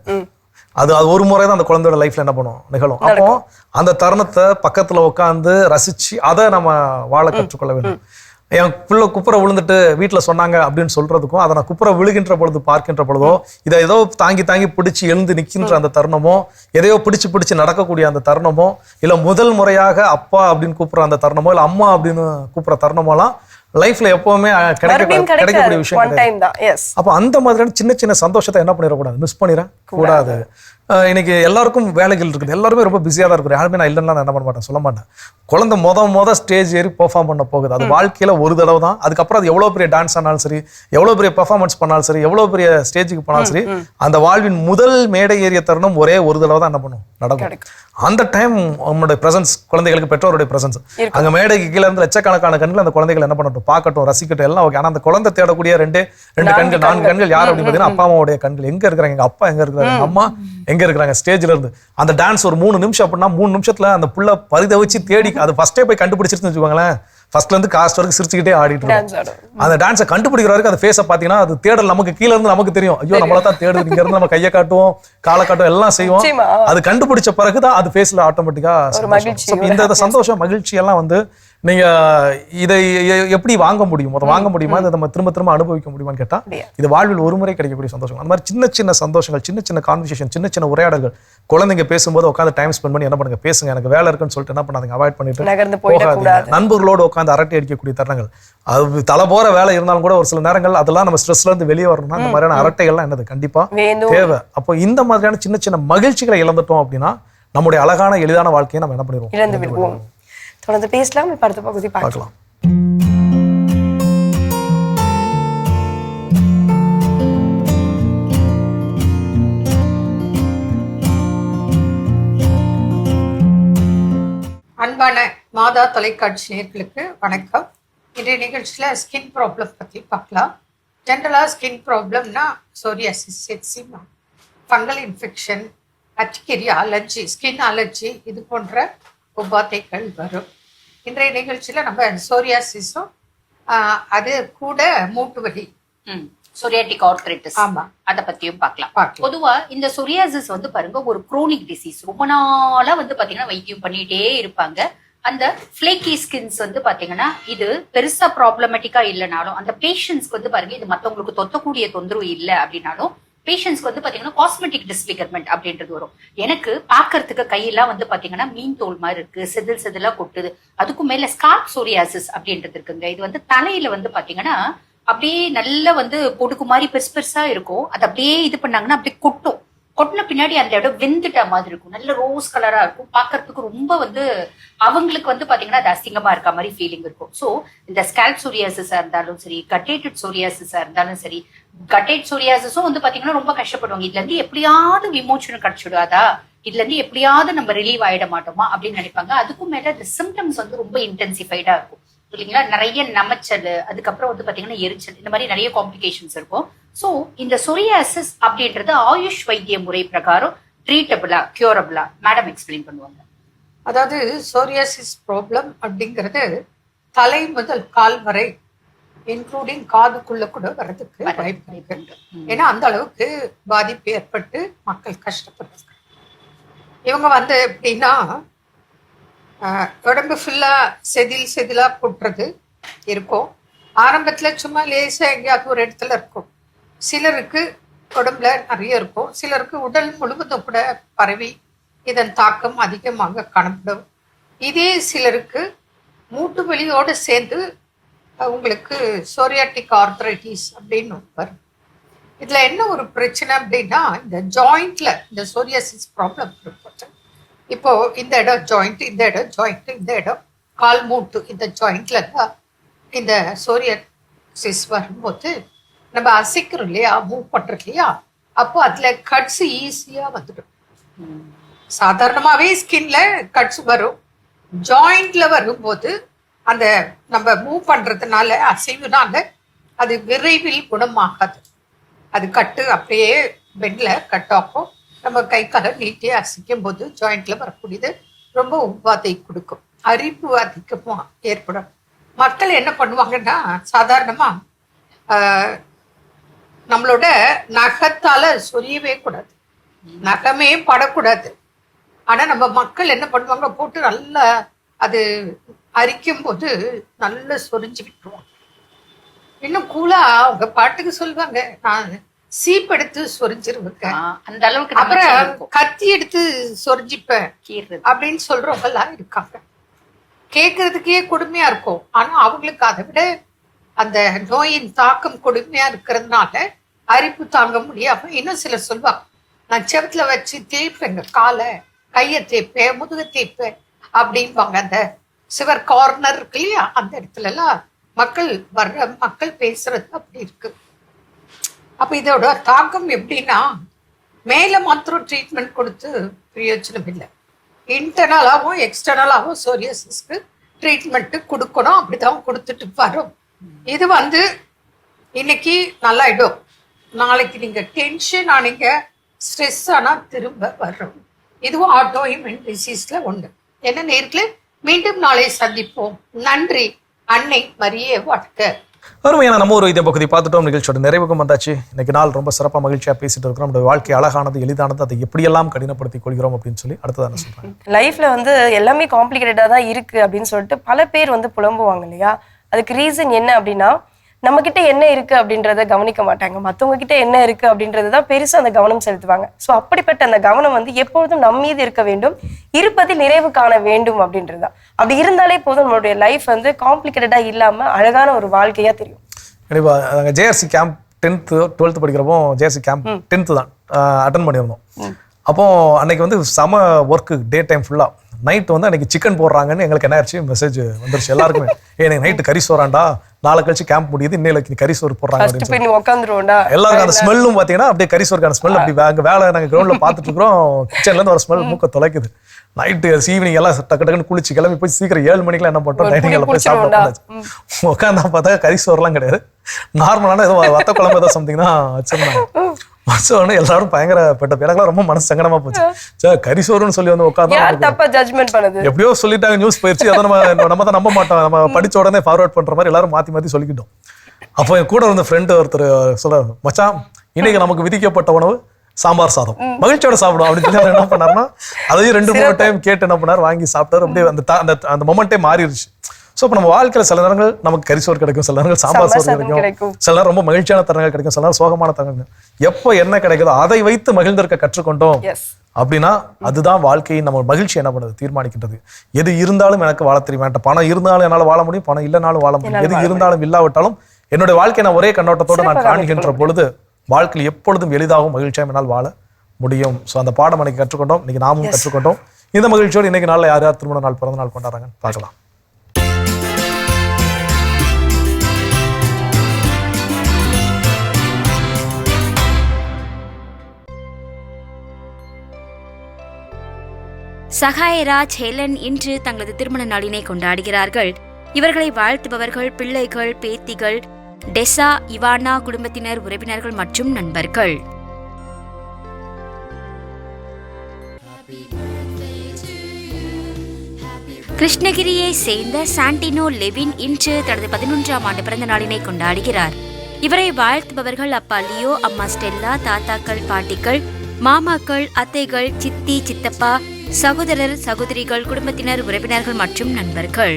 அது ஒரு முறை தான் அந்த குழந்தையோட லைஃப்ல என்ன பண்ணும், நிகழும். அப்போ அந்த தருணத்தை பக்கத்துல உட்காந்து ரசிச்சு அதை நம்ம வாழ கற்றுக்கொள்ள வேண்டும். என் பிள்ளை குப்புற விழுந்துட்டு வீட்டில் சொன்னாங்க அப்படின்னு சொல்றதுக்கும், அதை நான் குப்புற விழுகின்ற பொழுது பார்க்கின்ற பொழுதோ, இதை ஏதோ தாங்கி பிடிச்சி எழுந்து நிற்கின்ற அந்த தருணமோ, எதையோ பிடிச்சு நடக்கக்கூடிய அந்த தருணமோ, இல்லை முதல் முறையாக அப்பா அப்படின்னு கூப்பிட்ற அந்த தருணமோ, இல்லை அம்மா அப்படின்னு கூப்பிட்ற தருணமோலாம் லைஃப்ல எப்பவுமே கிடைக்கக்கூடிய விஷயம். அப்போ அந்த மாதிரியான சின்ன சின்ன சந்தோஷத்தை என்ன பண்ணிடக்கூடாது, மிஸ் பண்ணிட கூடாது. இன்னைக்கு எல்லாருக்கும் வேலைகள் இருக்குது, எல்லாருமே ரொம்ப பிஸியாக தான் இருக்கிறோம். யாருமே நான் இல்லைன்னா நான் என்ன பண்ண மாட்டேன், சொல்ல மாட்டேன். குழந்தை மொத ஸ்டேஜ் ஏறி பெர்ஃபார்ம் பண்ண போகுது, அது வாழ்க்கையில் ஒரு தடவை தான். அதுக்கப்புறம் அது எவ்வளோ பெரிய டான்ஸ் ஆனாலும் சரி, எவ்வளோ பெரிய பெர்ஃபார்மன்ஸ் பண்ணாலும் சரி, எவ்வளோ பெரிய ஸ்டேஜுக்கு போனாலும் சரி, அந்த வாழ்வின் முதல் மேடை ஏறிய தருணம் ஒரே ஒரு தடவை தான் என்ன பண்ணும், நடக்கும். அந்த டைம் நம்மளுடைய பிரசன்ஸ், குழந்தைகளுக்கு பெற்றோருடைய பிரசன்ஸ், அங்கே மேடைக்கு கீழே இருந்து லட்சக்கணக்கான கண்கள் அந்த குழந்தைகள் என்ன பண்ணட்டும், பார்க்கட்டும், ரசிக்கட்டும், எல்லாம் ஓகே. ஆனால் அந்த குழந்தை தேடக்கூடிய 2 கண்கள் 4 கண்கள் யார் அப்படின்னு பார்த்தீங்கன்னா அப்பா அம்மாவுடைய கண்கள். எங்க இருக்கிறாங்க, எங்க அப்பா எங்க இருக்கிறாங்க, எங்க அம்மா எங்க இருக்கிறாங்க, ஸ்டேஜ்ல இருந்து. அந்த டான்ஸ் ஒரு 3 நிமிஷம் அப்படின்னா 3 நிமிஷத்துல அந்த புள்ள பரிதவிச்சு தேடி அது ஃபர்ஸ்டே போய் கண்டுபிடிச்சிருச்சுன்னு வச்சுக்கோங்களேன். ஃபர்ஸ்ட்ல இருந்து காஸ்ட் வரைக்கும் சிரிச்சுக்கிட்டே ஆடிட்டு இருக்கோம். அந்த டான்ஸை கண்டுபிடிக்கிற வரைக்கும் அந்த ஃபேஸை பார்த்தீங்கன்னா அது தேடல் நமக்கு கீழே இருந்து நமக்கு தெரியும், ஐயோ நம்மள தான் தேடுது, இங்க இருந்து நம்ம கையை காட்டுவோம், காலை காட்டுவோம், எல்லாம் செய்வோம். அது கண்டுபிடிச்ச பிறகுதான் அது ஃபேஸ்ல ஆட்டோமேட்டிக்கா இந்த சந்தோஷம் மகிழ்ச்சி எல்லாம் நீங்க இதை எப்படி வாங்க முடியும், அதை வாங்க முடியுமா, இதை நம்ம திரும்ப அனுபவிக்க முடியுமான்னு கேட்டா இது வாழ்வில் ஒரு முறை கிடைக்கக்கூடிய சந்தோஷம். அந்த மாதிரி சின்ன சின்ன சந்தோஷங்கள், சின்ன சின்ன கான்வர்சேஷன், சின்ன சின்ன உரையாடல்கள். குழந்தைங்க பேசும்போது உட்காந்து டைம் ஸ்பெண்ட் பண்ணி என்ன பண்ணுங்க, பேசுங்க, எனக்கு வேலை இருக்குன்னு சொல்லிட்டு என்ன பண்ணாதீங்க, அவாய்ட் பண்ணிட்டு போகாதீங்க. நண்பர்களோடு உட்காந்து அரட்டை அடிக்கக்கூடிய தருணங்கள், அது தலை போற வேலை இருந்தாலும் கூட ஒரு சில நேரங்கள் அதெல்லாம் நம்ம ஸ்ட்ரெஸ்ல இருந்து வெளியே வரணும்னா இந்த மாதிரியான அரட்டைகள்லாம் என்னது கண்டிப்பா தேவை. அப்போ இந்த மாதிரியான சின்ன சின்ன மகிழ்ச்சிகளை இழந்துட்டோம் அப்படின்னா நம்முடைய அழகான எளிதான வாழ்க்கையை நம்ம என்ன பண்ணிடுவோம்.
தொடர்ந்து பேசலாம், அடுத்த பகுதி பார்க்கலாம்.
அன்பான மாதா தொலைக்காட்சி நேயர்களுக்கு வணக்கம். இன்றைய நிகழ்ச்சியில் ஸ்கின் ப்ராப்ளம் பற்றி பார்க்கலாம். ஜென்ரலாக ஸ்கின் ப்ராப்ளம்னா psoriasis, eczema, fungal infection, urticaria, allergy, skin allergy, இது போன்ற உபாதைகள் வரும். இன்றைய நிகழ்ச்சியில் நம்ம சோரியாசிஸும் அது கூட மூட்டு வலி
சொரியாட்டிக் ஆர்த்ரைட்டிஸ் அத பத்தியும் பார்க்கலாம். பொதுவா இந்த சொரியாசிஸ் வந்து பாருங்க ஒரு குரோனிக் டிசீஸ். ரொம்ப நாளா வந்து பாத்தீங்கன்னா வைத்தியம் பண்ணிட்டே இருப்பாங்க. அந்த ஃபிளேக்கி ஸ்கின்ஸ் வந்து பாத்தீங்கன்னா இது பெருசா ப்ராப்ளமேட்டிக்கா இல்லைனாலும் அந்த பேஷண்ட்ஸ்க்கு வந்து பாருங்க இது மத்தவங்களுக்கு தொத்தக்கூடிய தொந்தரவு இல்லை அப்படின்னாலும் பேஷண்ட்ஸ்க்கு வந்து பாத்தீங்கன்னா காஸ்மெட்டிக் டிஸ்பிகர்மெண்ட் அப்படின்றது வரும். எனக்கு பாக்குறதுக்கு கையெல்லாம் வந்து பாத்தீங்கன்னா மீன் தோல் மாதிரி இருக்கு, செதில் செதிலா கொட்டுது. அதுக்கும் மேல ஸ்கார்ப் சோரியாசிஸ் அப்படின்றது இருக்குங்க. இது வந்து தலையில வந்து பாத்தீங்கன்னா அப்படியே நல்லா வந்து பொடுக்கு மாதிரி பெருசு பெருசா இருக்கும். அது அப்படியே இது பண்ணாங்கன்னா அப்படியே கொட்டும். கொட்டின பின்னாடி அந்த இடம் வெந்துட்ட மாதிரி இருக்கும், நல்ல ரோஸ் கலரா இருக்கும். பாக்குறதுக்கு ரொம்ப வந்து அவங்களுக்கு வந்து பாத்தீங்கன்னா அது அசிங்கமா இருக்க மாதிரி ஃபீலிங் இருக்கும். ஸோ இந்த ஸ்கால்ப் சோரியாசிஸா இருந்தாலும் சரி, கட்டேட்டட் சோரியாசிஸா இருந்தாலும் சரி, கட்டேட் சோரியாசிஸும் வந்து பாத்தீங்கன்னா ரொம்ப கஷ்டப்படுவாங்க. இதுல இருந்து எப்படியாவது விமோச்சனம் கிடைச்சிடாதா, இதுல இருந்து எப்படியாவது நம்ம ரிலீவ் ஆயிட மாட்டோமா அப்படின்னு நினைப்பாங்க. அதுக்கும் மேல இந்த சிம்டம்ஸ் வந்து ரொம்ப இன்டென்சிஃபைடா இருக்கும் இல்லைங்களா. நிறைய நமச்சல், அதுக்கப்புறம் வந்து பாத்தீங்கன்னா எரிச்சல், இந்த மாதிரி நிறைய காம்ப்ளிகேஷன்ஸ் இருக்கும். ஸோ இந்த சொரியாசிஸ் அப்படின்றது ஆயுஷ் வைத்திய முறை பிரகாரம் ட்ரீட்டபிளா, கியூரபிளா, மேடம் எக்ஸ்பிளைன் பண்ணுவாங்க.
அதாவது சோரியாசிஸ் ப்ராப்ளம் அப்படிங்கிறது தலை முதல் கால் வரை இன்க்ளூடிங் காதுக்குள்ள கூட வர்றதுக்கு வாய்ப்பு இருக்கு. ஏன்னா அந்த அளவுக்கு பாதிப்பு ஏற்பட்டு மக்கள் கஷ்டப்படுறாங்க. இவங்க வந்து எப்படின்னா உடம்பு ஃபுல்லா செதில் செதிலா கொட்டுறது இருக்கும். ஆரம்பத்துல சும்மா லேசா எங்கேயாவது ஒரு இடத்துல இருக்கும். சிலருக்கு உடம்புல நிறைய இருக்கும், சிலருக்கு உடல் முழுவதும் கூட பரவி இதன் தாக்கம் அதிகமாக காணப்படும். இதே சிலருக்கு மூட்டு வலியோடு சேர்ந்து உங்களுக்கு சோரியாட்டிக் ஆர்த்ரைட்டிஸ் அப்படின்னு வரும். இதுல என்ன ஒரு பிரச்சனை அப்படின்னா இந்த ஜாயிண்ட்ல இந்த சோரியாசிஸ் ப்ராப்ளம் இருக்கும். இப்போ இந்த இடம் ஜாயிண்ட், இந்த இடம் ஜாயிண்ட், இந்த இடம் கால் மூட்டு, இந்த ஜாயிண்ட்ல தான் இந்த சோரியாசிஸ் வரும்போது நம்ம அசைக்கிறோம் இல்லையா, மூவ் பண்றோம் இல்லையா, அப்போ அதுல கட்ஸ் ஈஸியா வந்துடும். சாதாரணமாவே ஸ்கின்ல கட்ஸ் வரும், ஜாயிண்ட்ல வரும்போது அந்த நம்ம மூவ் பண்றதுனால அசைவுனால அது விரைவில் குணமாகாது. அது கட்டு அப்படியே பெட்ல கட் ஆகும். நம்ம கை காலை நீட்டி அசைக்கும் போது ஜாயிண்ட்ல வரக்கூடியது ரொம்ப உபாதை கொடுக்கும், அரிப்பு அதிகமா ஏற்படும். மக்கள் என்ன பண்ணுவாங்கன்னா சாதாரணமா நம்மளோட நகத்தால சொரியவே கூடாது, நகமே படக்கூடாது. ஆனா நம்ம மக்கள் என்ன பண்ணுவாங்க, போட்டு நல்லா அது அரிக்கும் போது நல்லா சொரிஞ்சு விட்டுருவாங்க. இன்னும் கூலா அவங்க பாட்டுக்கு சொல்லுவாங்க, நான் சீப் எடுத்து சொரிஞ்சிருவேன்,
அந்த அளவுக்கு
அப்புறம் கத்தி எடுத்து சொரிஞ்சிப்பேன் அப்படின்னு சொல்றவங்க எல்லாம் இருக்காங்க. கேட்கறதுக்கே கொடுமையா இருக்கும். ஆனா அவங்களுக்கு அதை விட அந்த நோயின் தாக்கம் கொடுமையா இருக்கிறதுனால அரிப்பு தாங்க முடியாம இன்னும் சிலர் சொல்லுவாங்க, நான் செவத்துல வச்சு தேய்ப்பேங்க, காலை கையை தேய்ப்பேன், முதுக தேய்ப்பேன் அப்படின்பாங்க. அந்த சிவர் கார்னர் இருக்கு இல்லையா, அந்த இடத்துல எல்லாம் மக்கள் பேசுறது அப்படி இருக்கு. அப்ப இதோட தாக்கம் எப்படின்னா மேல மாத்திரம் ட்ரீட்மெண்ட் கொடுத்து பிரயோஜனம் இல்லை, இன்டர்னலாகவும் எக்ஸ்டர்னலாகவும் சோரியாசிஸ்க்கு ட்ரீட்மெண்ட் கொடுக்கணும். அப்படிதான் கொடுத்துட்டு வரும். இது வந்து இன்னைக்கு நல்லாயிடும், நாளைக்கு நீங்க டென்ஷன் ஆனீங்க, ஸ்ட்ரெஸ் ஆனா திரும்ப வரும். இதுவும் ஆட்டோ இம்யூன் டிசீஸ்ல ஒண்ணு. என்ன நேர்களே, மீண்டும் நாளை சந்திப்போம். நன்றி. அன்னை மரியே வாழ்க.
அருமையான நம்ம ஒரு இதை பகுதி பார்த்துட்டோம். நிகழ்ச்சியோட நிறைவுக்கும் வந்தாச்சு. இன்னைக்கு நாள் ரொம்ப சிறப்பாக மகிழ்ச்சியாக பேசிட்டு இருக்கிறோம். நம்மளுடைய வாழ்க்கை அழகானது, எளிதானது, அதை எப்படியெல்லாம் கடினப்படுத்தி கொள்கிறோம் அப்படின்னு சொல்லி அடுத்ததான சொல்றேன்.
லைஃப்ல வந்து எல்லாமே காம்ப்ளிகேட்டடா தான் இருக்கு அப்படின்னு சொல்லிட்டு பல பேர் வந்து புலம்புவாங்க இல்லையா. அதுக்கு ரீசன் என்ன அப்படின்னா, நம்ம கிட்ட என்ன இருக்கு அப்படின்றத கவனிக்க மாட்டாங்க, மற்றவங்க கிட்ட என்ன இருக்கு அப்படின்றது தான் பெருசா அந்த கவனம் செலுத்துவாங்க. ஸோ அப்படிப்பட்ட அந்த கவனம் வந்து எப்பொழுதும் நம்ம மீது இருக்க வேண்டும், இருப்பதில் நிறைவு காண வேண்டும் அப்படின்றது தான். அப்படி இருந்தாலே போதும் நம்மளுடைய லைஃப் வந்து காம்ப்ளிகேட்டடா இல்லாம அழகான ஒரு வாழ்க்கையா தெரியும்.
கண்டிப்பா. நாங்கள் ஜேஆர்சி கேம்ப் 10th 12th படிக்கிறப்போ ஜேஆர்சி கேம்ப் 10th தான் அட்டன் பண்ணியிருந்தோம். அப்போ அன்னைக்கு வந்து செம ஒர்க்கு, டே டைம் ஃபுல்லா. நைட் வந்து அன்னைக்கு சிக்கன் போடுறாங்கன்னு எங்களுக்கு என்ன ஆயிடுச்சு, மெசேஜ் வந்துருச்சு எல்லாருக்குமே. எனக்கு நைட்டு கறி சோறாண்டா, நாளை கழிச்சு கேம்ப் முடியுது, இன்னைக்கு கறி சோறு போடுறாங்க அப்படின்னு சொல்லி எல்லாருக்கும் அந்த ஸ்மெல்லும் பாத்தீங்கன்னா அப்படியே கறி சோறுக்கான ஸ்மெல். அப்படி அங்க வேலை நாங்க கிரௌண்ட்ல பாத்துட்டு இருக்கிறோம், கிச்சன்ல இருந்து ஒரு ஸ்மெல் மூக்க தொலைக்குது. நைட்டு ஈவினிங் எல்லாம் டக்கு டக்குன்னு குளிச்சு கிளம்பி போய் சீக்கிரம் 7 மணிக்கெல்லாம் என்ன பண்றோம், டைனிங் எல்லாம் போய் சாப்பிட்டு உட்காந்தா பார்த்தா கறி சோறுலாம் கிடையாது, நார்மலான ஏதோ வத்த குழம்பு ஏதோ சம்திங் தான் வச்சிருந்தாங்க. வச்சோடனே எல்லாரும் பயங்கரப்பட்ட, எனக்குலாம் ரொம்ப மனசு சங்கடமா போச்சு. கறி சோறுன்னு சொல்லி வந்து உட்காந்து எப்படியோ சொல்லிட்டாங்க, நியூஸ் போயிடுச்சு, அதை நம்ம தான் நம்ப மாட்டோம், நம்ம படிச்ச உடனே ஃபார்வர்ட் பண்ற மாதிரி எல்லாரும் மாத்தி மாத்தி சொல்லிக்கிட்டோம். அப்போ என் கூட இருந்த ஃப்ரெண்டு ஒருத்தர் சொல்ற, மச்சான் இன்னைக்கு நமக்கு விதிக்கப்பட்ட உணவு சாம்பார் சாதம், மகிழ்ச்சியோட சாப்பிடும் அப்படின்னு சொல்லி அவர் என்ன பண்ணாருன்னா அதையும் 2-3 டைம் கேட்டு என்ன பண்ணார், வாங்கி சாப்பிட்டாரு. அப்படியே அந்த மொமெண்டே மாறிடுச்சு. ஸோ இப்போ நம்ம வாழ்க்கையில சில நேரங்கள் நமக்கு கரிசோறு கிடைக்கும், சில நேரங்கள் சாம்பார் சோறு கிடைக்கும், சில நேரம் ரொம்ப மகிழ்ச்சியான தருணங்கள் கிடைக்கும், சில நேரம் சோகமான தருணங்கள். எப்போ என்ன கிடைக்குதோ அதை வைத்து மகிழ்ந்திருக்க கற்றுக்கொண்டோம் அப்படின்னா அதுதான் வாழ்க்கையை நம்ம மகிழ்ச்சி என்ன பண்ணுது தீர்மானிக்கின்றது. எது இருந்தாலும் எனக்கு வாழ தெரியும், வேண்டாம் பணம் இருந்தாலும் என்னால் வாழ முடியும், பணம் இல்லைனாலும் வாழ முடியும், எது இருந்தாலும் இல்லாவிட்டாலும் என்னுடைய வாழ்க்கையை நான் ஒரே கண்ணோட்டத்தோடு நான் காணுகின்ற பொழுது வாழ்க்கையில் எப்பொழுதும் எளிதாகவும் மகிழ்ச்சியாக என்னால் வாழ முடியும். ஸோ அந்த பாடம் அன்னைக்கு கற்றுக்கொண்டோம், இன்னைக்கு நாமும் கற்றுக்கொண்டோம். இந்த மகிழ்ச்சியோடு இன்னைக்கு நாளில் யார் யார் திருமண நாள் பிறந்த நாள் கொண்டாடுறாங்க பார்க்கலாம்.
சகாயராஜ், ஹெலன் இன்று தங்களது திருமண நாளினை கொண்டாடுகிறார்கள். இவர்களை வாழ்த்துபவர்கள் பிள்ளைகள், பேத்திகள், டெசா, இவானா, குடும்பத்தினர், உறவினர்கள் மற்றும் நண்பர்கள். கிருஷ்ணகிரியை சேர்ந்த சாண்டினோ லெவின் இன்று தனது 11ஆம் ஆண்டு பிறந்த நாளினை கொண்டாடுகிறார். இவரை வாழ்த்துபவர்கள் அப்பா லியோ, அம்மா ஸ்டெல்லா, தாத்தாக்கள், பாட்டிகள், மாமாக்கள், அத்தைகள், சித்தி, சித்தப்பா, சகோதரர், சகோதரிகள், குடும்பத்தினர், உறவினர்கள் மற்றும் நண்பர்கள்.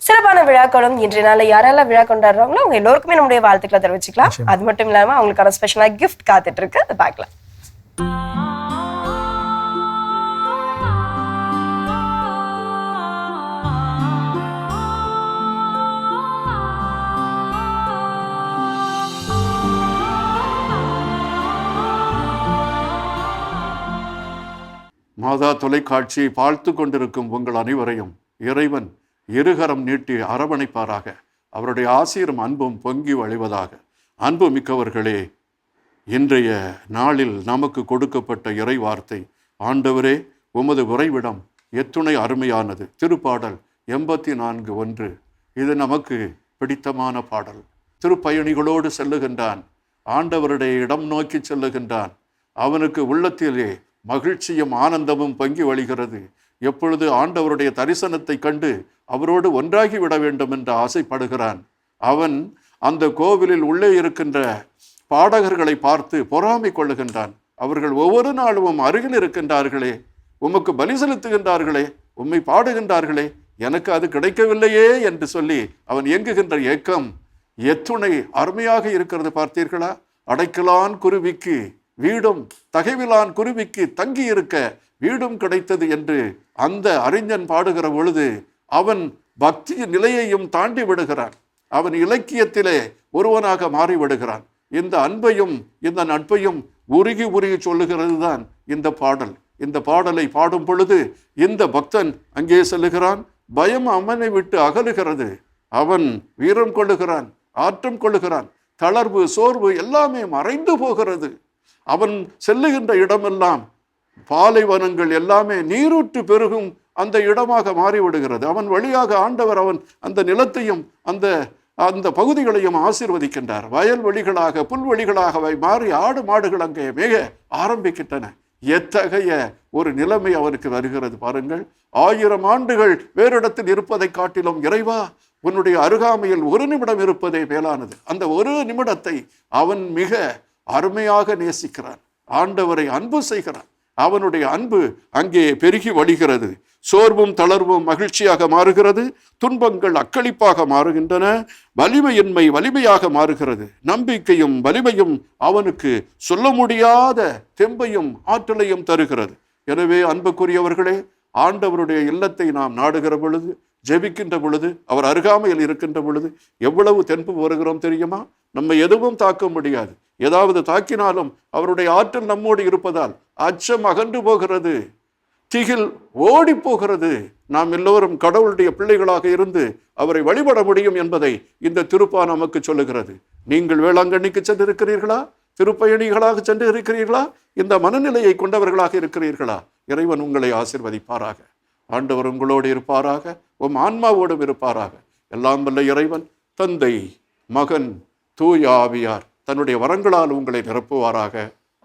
சிறப்பான விழாக்களும் இன்றைய நாளில் யாரெல்லாம் விழா கொண்டாடுறாங்களோ அவங்க எல்லோருக்குமே நம்முடைய வாழ்த்துக்களை தெரிவிச்சுக்கலாம். அது மட்டும் இல்லாம அவங்களுக்கான ஸ்பெஷலா கிஃப்ட் காத்துட்டு இருக்கு, அதை பார்க்கலாம்.
மாதா தொலைக்காட்சியை பார்த்து கொண்டிருக்கும் உங்கள் அனைவரையும் இறைவன் இருகரம் நீட்டி அரவணைப்பாராக. அவருடைய ஆசீரும் அன்பும் பொங்கி வழிவதாக. அன்பு மிக்கவர்களே, இன்றைய நாளில் நமக்கு கொடுக்கப்பட்ட இறை வார்த்தை, ஆண்டவரே உமது உறைவிடம் எத்துணை அருமையானது. திருப்பாடல் 84:1. இது நமக்கு பிடித்தமான பாடல். திருப்பயணிகளோடு செல்லுகின்றான், ஆண்டவருடைய இடம் நோக்கி செல்லுகின்றான். அவனுக்கு உள்ளத்திலே மகிழ்ச்சியும் ஆனந்தமும் பொங்கி வழிகிறது. எப்பொழுது ஆண்டவருடைய தரிசனத்தை கண்டு அவரோடு ஒன்றாகி விட வேண்டும் என்று ஆசைப்படுகிறான். அவன் அந்த கோவிலில் உள்ளே இருக்கின்ற பாடகர்களை பார்த்து பொறாமை கொள்ளுகின்றான். அவர்கள் ஒவ்வொரு நாளும் அருகில் இருக்கின்றார்களே, உமக்கு பலி செலுத்துகின்றார்களே, உம்மை பாடுகின்றார்களே, எனக்கு அது கிடைக்கவில்லையே என்று சொல்லி அவன் இயங்குகின்ற ஏக்கம் எத்துணை அருமையாக இருக்கிறது பார்த்தீர்களா? அடைக்கலான் குருவிக்கு வீடும், தகைவிலான் குருவிக்கு தங்கி இருக்க வீடும் கிடைத்தது என்று அந்த அறிஞன் பாடுகிற பொழுது அவன் பக்தி நிலையையும் தாண்டி விடுகிறான். அவன் இலக்கியத்திலே ஒருவனாக மாறிவிடுகிறான். இந்த அன்பையும் இந்த நட்பையும் உருகி உருகி சொல்லுகிறது தான் இந்த பாடல். இந்த பாடலை பாடும் பொழுது இந்த பக்தன் அங்கே செல்லுகிறான். பயம் அவனை விட்டு அகலுகிறது. அவன் வீரம் கொள்ளுகிறான், ஆற்றம் கொள்ளுகிறான். தளர்வு, சோர்வு எல்லாமே மறைந்து போகிறது. அவன் செல்லுகின்ற இடமெல்லாம் பாலைவனங்கள் எல்லாமே நீரூற்று பெருகும் அந்த இடமாக மாறிவிடுகிறது. அவன் வழியாக ஆண்டவர் அவன் அந்த நிலத்தையும் அந்த பகுதிகளையும் ஆசீர்வதிக்கின்றார். வயல்வெளிகளாக, புல்வெளிகளாக மாறி ஆடு மாடுகள் அங்கே மேக ஆரம்பிக்கின்றன. எத்தகைய ஒரு நிலைமை அவனுக்கு வருகிறது பாருங்கள். 1000 ஆண்டுகள் வேறிடத்தில் இருப்பதை காட்டிலும் இறைவா உன்னுடைய அருகாமையில் 1 நிமிடம் இருப்பதே மேலானது. அந்த 1 நிமிடத்தை அவன் மிக அருமையாக நேசிக்கிறான். ஆண்டவரை அன்பு செய்கிறான். அவனுடைய அன்பு அங்கே பெருகி வழிகிறது. சோர்வும் தளர்வும் மகிழ்ச்சியாக மாறுகிறது. துன்பங்கள் அக்களிப்பாக மாறுகின்றன. வலிமையின்மை வலிமையாக மாறுகிறது. நம்பிக்கையும் வலிமையும் அவனுக்கு சொல்ல முடியாத தெம்பையும் ஆற்றலையும் தருகிறது. எனவே அன்புக்குரியவர்களே, ஆண்டவருடைய இல்லத்தை நாம் நாடுகிற பொழுது, ஜெபிக்கின்ற பொழுது, அவர் அருகாமையில் இருக்கின்ற பொழுது எவ்வளவு தென்பு வருகிறோம் தெரியுமா? நம்ம எதுவும் தாக்க முடியாது. ஏதாவது தாக்கினாலும் அவருடைய ஆற்றல் நம்மோடு இருப்பதால் அச்சம் அகன்று போகிறது, திகில் ஓடி போகிறது. நாம் எல்லோரும் கடவுளுடைய பிள்ளைகளாக இருந்து அவரை வழிபட முடியும் என்பதை இந்த திருப்பா நமக்கு சொல்லுகிறது. நீங்கள் வேளாங்கண்ணிக்கு சென்று இருக்கிறீர்களா? திருப்பயணிகளாக சென்று இருக்கிறீர்களா? இந்த மனநிலையை கொண்டவர்களாக இருக்கிறீர்களா? இறைவன் உங்களை ஆசீர்வதிப்பாராக. ஆண்டவர் உங்களோடு இருப்பாராக, உம் ஆன்மாவோடும் இருப்பாராக. எல்லாம் வல்ல இறைவன் தந்தை, மகன், தூய ஆவியார் தன்னுடைய வரங்களால் உங்களை நிரப்புவாராக.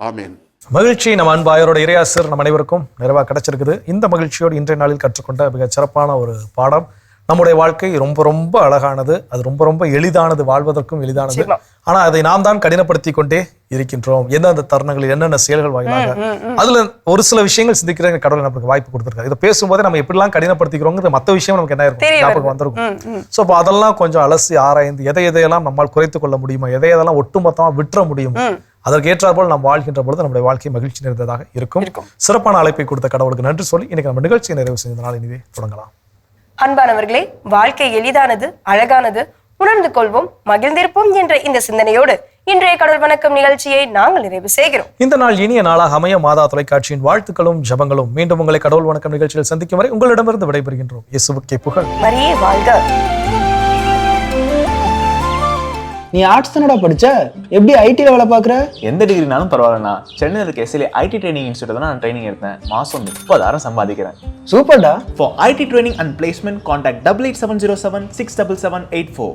ஆமேன்.
மகிழ்ச்சி நம்ம அன்பாயரோட இறையாசர் நம் அனைவருக்கும் நிறைவாக கிடைச்சிருக்குது. இந்த மகிழ்ச்சியோடு இன்றைய நாளில் கற்றுக்கொண்ட மிக சிறப்பான ஒரு பாடம் நம்முடைய வாழ்க்கை ரொம்ப ரொம்ப அழகானது, அது ரொம்ப ரொம்ப எளிதானது, வாழ்வதற்கும் எளிதானது. ஆனா அதை நாம் தான் கடினப்படுத்தி கொண்டே இருக்கின்றோம். எந்தெந்த தருணங்களில் என்னென்ன செயல்கள் வாயிலாக அதுல ஒரு சில விஷயங்கள் சிந்திக்கிற கடவுள் நமக்கு வாய்ப்பு கொடுத்திருக்காரு. இதை பேசும்போதே நம்ம எப்படிலாம் கடினப்படுத்திக்கிறோங்கிறது மற்ற விஷயம் நமக்கு என்ன இருக்கும் ஞாபகம் வந்திருக்கும். ஸோ அப்போ அதெல்லாம் கொஞ்சம் அலசி ஆராய்ந்து எதையெல்லாம் நம்மால் குறைத்துக் கொள்ள முடியுமா, எதையெல்லாம் ஒட்டுமொத்தமா விட்டுற முடியுமா, அதற்கு ஏற்றாற்போல் நாம் வாழ்கின்ற பொழுது நம்முடைய வாழ்க்கை மகிழ்ச்சி நிறைந்ததாக இருக்கும். சிறப்பான அழைப்பை கொடுத்த கடவுளுக்கு நன்றி சொல்லி இன்னைக்கு நம்ம நிகழ்ச்சியை நிறைவு செய்த நாள் இனிவே தொடங்கலாம்.
அன்பானவர்களே, வாழ்க்கை எளிதானது, அழகானது, உணர்ந்து கொள்வோம், மகிழ்ந்திருப்போம் என்ற இந்த சிந்தனையோடு இன்றைய கடவுள் வணக்கம் நிகழ்ச்சியை நாங்கள் நிறைவு செய்கிறோம்.
இந்த நாள் இனிய நாளாக அமைய மாதா தொலைக்காட்சியின் வாழ்த்துக்களும் ஜபங்களும். மீண்டும் உங்களை கடவுள் வணக்கம் நிகழ்ச்சியில் சந்திக்கும் வரை உங்களிடமிருந்து விடைபெறுகின்றோம். இயேசுவுக்கே புகழ்.
மரியே வாழ்க.
நீ ஆர்ட்ஸ் தானடா படிச்ச, எப்படி ஐடில வேலை பாக்குற?
எந்த டிகிரினாலும் பரவாயில்லண்ணா. சென்னையில் இருக்க எஸ்எல்ஏ ஐடி ட்ரைனிங் இன்ஸ்டியூட் தான் நான் ட்ரைனிங் எடுத்தேன். மாசம் 30,000 சம்பாதிக்கிறேன்.
சூப்பர்டா.
For IT training and placement, contact 8870767784.